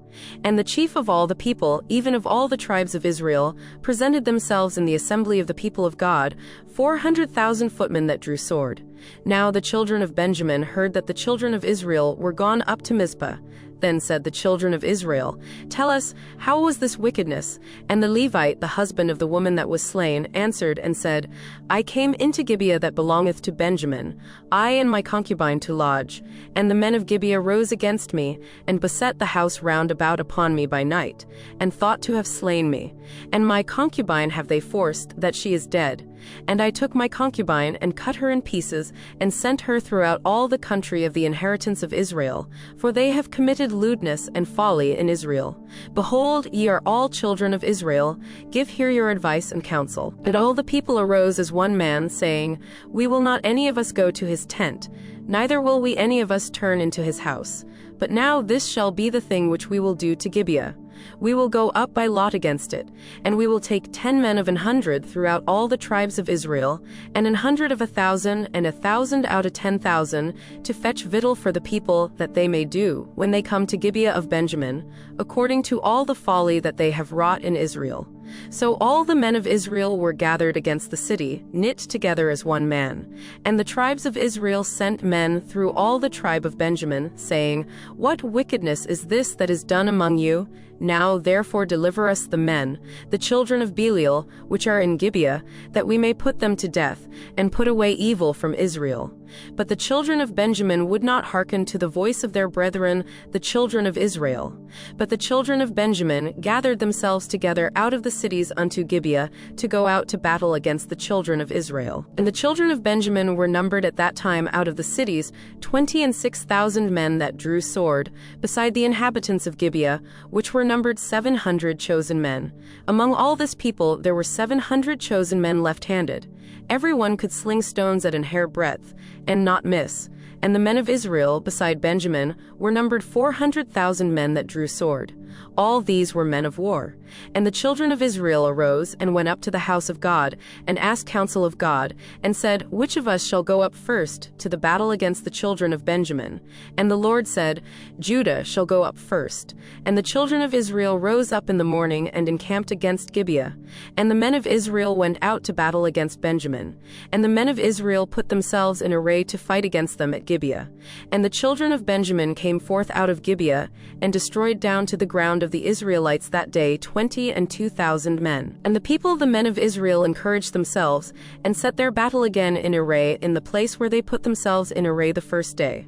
And the chief of all the people, even of all the tribes of Israel, presented themselves in the assembly of the people of God, 400,000 footmen that drew sword. Now the children of Benjamin heard that the children of Israel were gone up to Mizpah. Then said the children of Israel, Tell us, how was this wickedness? And the Levite, the husband of the woman that was slain, answered and said, I came into Gibeah that belongeth to Benjamin, I and my concubine to lodge. And the men of Gibeah rose against me, and beset the house round about upon me by night, and thought to have slain me. And my concubine have they forced, that she is dead. And I took my concubine and cut her in pieces, and sent her throughout all the country of the inheritance of Israel, for they have committed lewdness and folly in Israel. Behold, ye are all children of Israel, give here your advice and counsel. And all the people arose as one man, saying, We will not any of us go to his tent, neither will we any of us turn into his house. But now this shall be the thing which we will do to Gibeah. We will go up by lot against it, and we will take 10 men of 100 throughout all the tribes of Israel, and 100 of 1,000, and 1,000 out of 10,000, to fetch victual for the people, that they may do, when they come to Gibeah of Benjamin, according to all the folly that they have wrought in Israel. So all the men of Israel were gathered against the city, knit together as one man. And the tribes of Israel sent men through all the tribe of Benjamin, saying, What wickedness is this that is done among you? Now therefore deliver us the men, the children of Belial, which are in Gibeah, that we may put them to death, and put away evil from Israel. But the children of Benjamin would not hearken to the voice of their brethren, the children of Israel. But the children of Benjamin gathered themselves together out of the cities unto Gibeah, to go out to battle against the children of Israel. And the children of Benjamin were numbered at that time out of the cities 26,000 men that drew sword, beside the inhabitants of Gibeah, which were numbered 700 chosen men. Among all this people there were 700 chosen men left-handed. Every one could sling stones at an hair breadth, and not miss. And the men of Israel, beside Benjamin, were numbered 400,000 men that drew sword. All these were men of war. And the children of Israel arose, and went up to the house of God, and asked counsel of God, and said, Which of us shall go up first to the battle against the children of Benjamin? And the Lord said, Judah shall go up first. And the children of Israel rose up in the morning, and encamped against Gibeah. And the men of Israel went out to battle against Benjamin. And the men of Israel put themselves in array to fight against them at Gibeah. And the children of Benjamin came forth out of Gibeah, and destroyed down to the ground of the Israelites that day 22,000 men. And the people, the men of Israel, encouraged themselves, and set their battle again in array in the place where they put themselves in array the first day.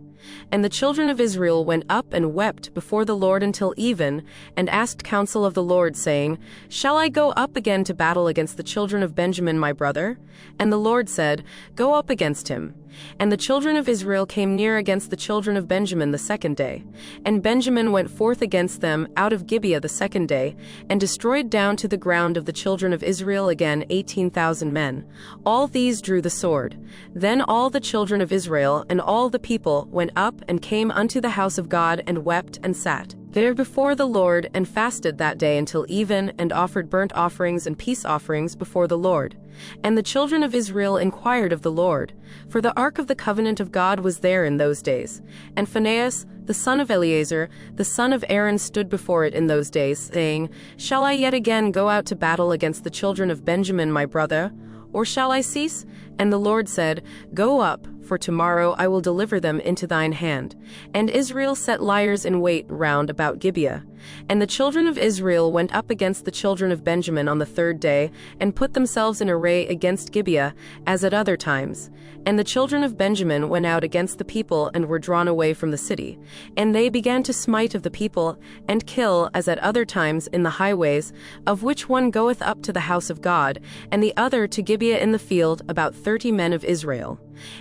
And the children of Israel went up and wept before the Lord until even, and asked counsel of the Lord, saying, Shall I go up again to battle against the children of Benjamin my brother? And the Lord said, Go up against him. And the children of Israel came near against the children of Benjamin the second day. And Benjamin went forth against them out of Gibeah the second day, and destroyed down to the ground of the children of Israel again 18,000 men. All these drew the sword. Then all the children of Israel and all the people went up and came unto the house of God, and wept and sat there before the Lord, and fasted that day until even, and offered burnt offerings and peace offerings before the Lord. And the children of Israel inquired of the Lord, for the ark of the covenant of God was there in those days. And Phinehas, the son of Eleazar, the son of Aaron, stood before it in those days, saying, Shall I yet again go out to battle against the children of Benjamin my brother? Or shall I cease? And the Lord said, Go up, for tomorrow I will deliver them into thine hand. And Israel set liers in wait round about Gibeah. And the children of Israel went up against the children of Benjamin on the third day, and put themselves in array against Gibeah, as at other times. And the children of Benjamin went out against the people, and were drawn away from the city. And they began to smite of the people, and kill, as at other times, in the highways, of which one goeth up to the house of God, and the other to Gibeah in the field, about 30 men of Israel.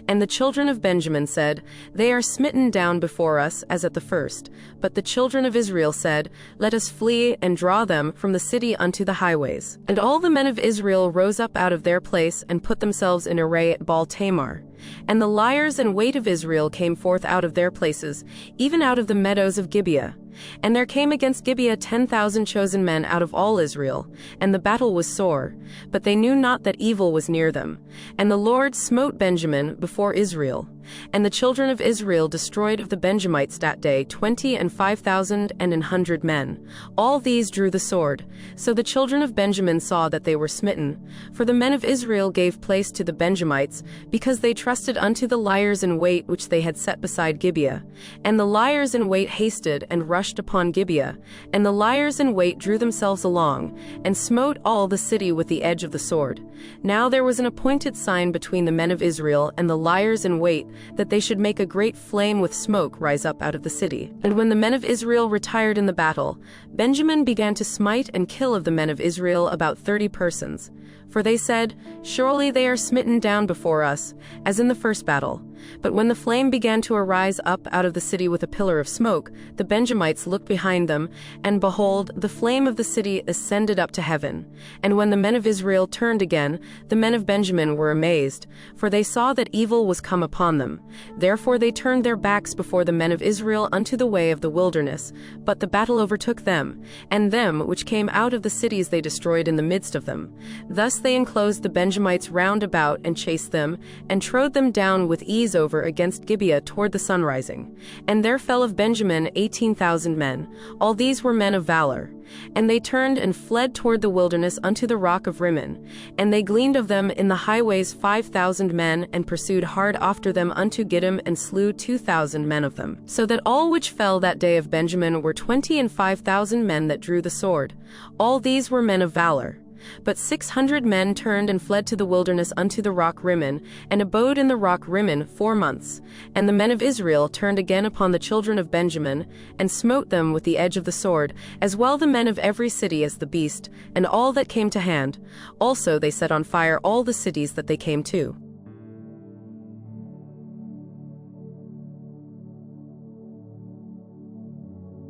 And the children of Benjamin said, They are smitten down before us, as at the first. But the children of Israel said, Let us flee, and draw them from the city unto the highways. And all the men of Israel rose up out of their place, and put themselves in array at Baal-Tamar. And the liers and weight of Israel came forth out of their places, even out of the meadows of Gibeah. And there came against Gibeah 10,000 chosen men out of all Israel, and the battle was sore, but they knew not that evil was near them. And the Lord smote Benjamin before Israel. And the children of Israel destroyed of the Benjamites that day 25,000 and 100 men. All these drew the sword. So the children of Benjamin saw that they were smitten. For the men of Israel gave place to the Benjamites, because they trusted unto the liers in wait which they had set beside Gibeah. And the liers in wait hasted and rushed rushed upon Gibeah, and the liers in wait drew themselves along, and smote all the city with the edge of the sword. Now there was an appointed sign between the men of Israel and the liers in wait, that they should make a great flame with smoke rise up out of the city. And when the men of Israel retired in the battle, Benjamin began to smite and kill of the men of Israel about 30 persons. For they said, Surely they are smitten down before us, as in the first battle. But when the flame began to arise up out of the city with a pillar of smoke, the Benjamites looked behind them, and behold, the flame of the city ascended up to heaven. And when the men of Israel turned again, the men of Benjamin were amazed, for they saw that evil was come upon them. Therefore they turned their backs before the men of Israel unto the way of the wilderness, but the battle overtook them, and them which came out of the cities they destroyed in the midst of them. Thus they enclosed the Benjamites round about, and chased them, and trode them down with ease over against Gibeah toward the sunrising. And there fell of Benjamin 18,000 men. All these were men of valor. And they turned and fled toward the wilderness unto the rock of Rimmon. And they gleaned of them in the highways 5,000 men, and pursued hard after them unto Gideon, and slew 2,000 men of them. So that all which fell that day of Benjamin were 25,000 men that drew the sword. All these were men of valor. But 600 men turned and fled to the wilderness unto the rock Rimmon, and abode in the rock Rimmon 4 months. And the men of Israel turned again upon the children of Benjamin, and smote them with the edge of the sword, as well the men of every city as the beast, and all that came to hand. Also they set on fire all the cities that they came to.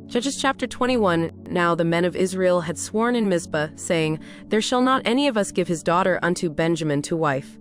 Judges chapter 21. Now the men of Israel had sworn in Mizpah, saying, There shall not any of us give his daughter unto Benjamin to wife.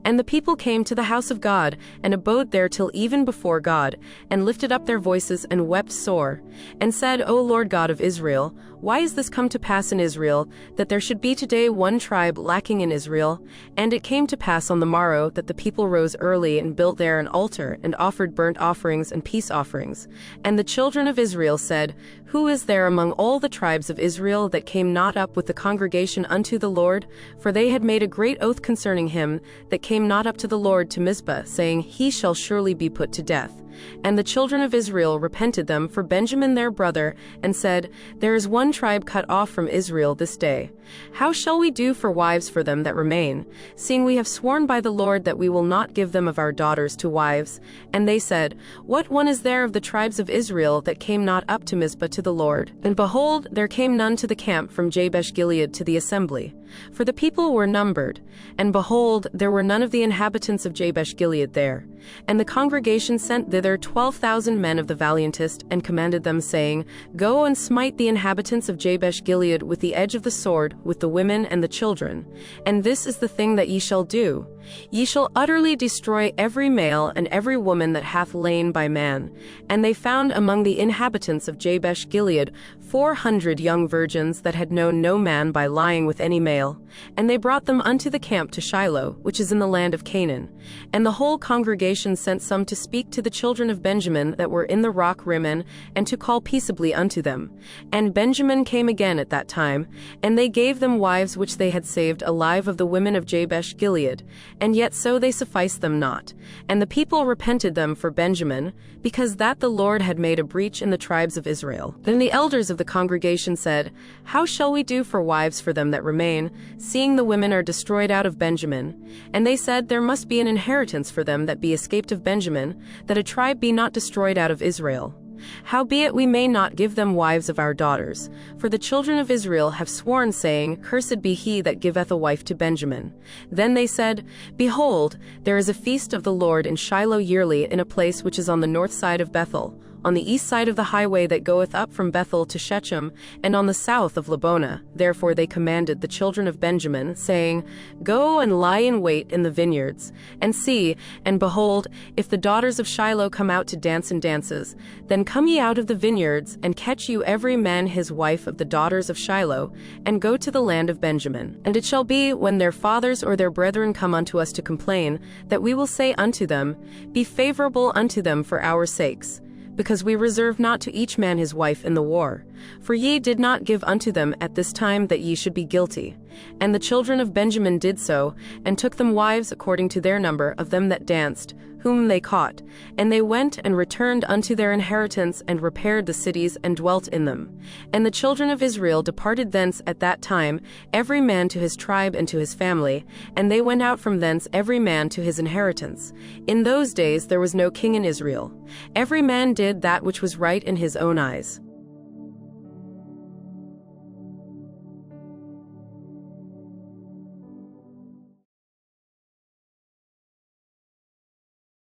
And the people came to the house of God, and abode there till even before God, and lifted up their voices, and wept sore, and said, O Lord God of Israel, why is this come to pass in Israel, that there should be today one tribe lacking in Israel? And it came to pass on the morrow that the people rose early, and built there an altar, and offered burnt offerings and peace offerings. And the children of Israel said, Who is there among all the tribes of Israel that came not up with the congregation unto the Lord? For they had made a great oath concerning him that came not up to the Lord to Mizpah, saying, He shall surely be put to death. And the children of Israel repented them for Benjamin their brother, and said, There is one tribe cut off from Israel this day. How shall we do for wives for them that remain, seeing we have sworn by the Lord that we will not give them of our daughters to wives? And they said, What one is there of the tribes of Israel that came not up to Mizpah to the Lord? And behold, there came none to the camp from Jabesh Gilead to the assembly. For the people were numbered, and behold, there were none of the inhabitants of Jabesh Gilead there. And the congregation sent thither 12,000 men of the valiantest, and commanded them, saying, Go and smite the inhabitants of Jabesh Gilead with the edge of the sword, with the women and the children. And this is the thing that ye shall do. Ye shall utterly destroy every male and every woman that hath lain by man. And they found among the inhabitants of Jabesh Gilead 400 young virgins that had known no man by lying with any male. And they brought them unto the camp to Shiloh, which is in the land of Canaan. And the whole congregation sent some to speak to the children of Benjamin that were in the rock Rimmon, and to call peaceably unto them. And Benjamin came again at that time, and they gave them wives which they had saved alive of the women of Jabesh Gilead. And yet so they sufficed them not. And the people repented them for Benjamin, because that the Lord had made a breach in the tribes of Israel. Then the elders of the congregation said, How shall we do for wives for them that remain, seeing the women are destroyed out of Benjamin? And they said, There must be an inheritance for them that be escaped of Benjamin, that a tribe be not destroyed out of Israel. Howbeit we may not give them wives of our daughters, for the children of Israel have sworn, saying, Cursed be he that giveth a wife to Benjamin. Then they said, Behold, there is a feast of the Lord in Shiloh yearly, in a place which is on the north side of Bethel, on the east side of the highway that goeth up from Bethel to Shechem, and on the south of Lebonah. Therefore they commanded the children of Benjamin, saying, Go and lie in wait in the vineyards, and see, and behold, if the daughters of Shiloh come out to dance in dances, then come ye out of the vineyards, and catch you every man his wife of the daughters of Shiloh, and go to the land of Benjamin. And it shall be, when their fathers or their brethren come unto us to complain, that we will say unto them, Be favorable unto them for our sakes, because we reserve not to each man his wife in the war. For ye did not give unto them at this time that ye should be guilty. And the children of Benjamin did so, and took them wives according to their number of them that danced, whom they caught. And they went and returned unto their inheritance, and repaired the cities, and dwelt in them. And the children of Israel departed thence at that time, every man to his tribe and to his family, and they went out from thence every man to his inheritance. In those days there was no king in Israel. Every man did that which was right in his own eyes.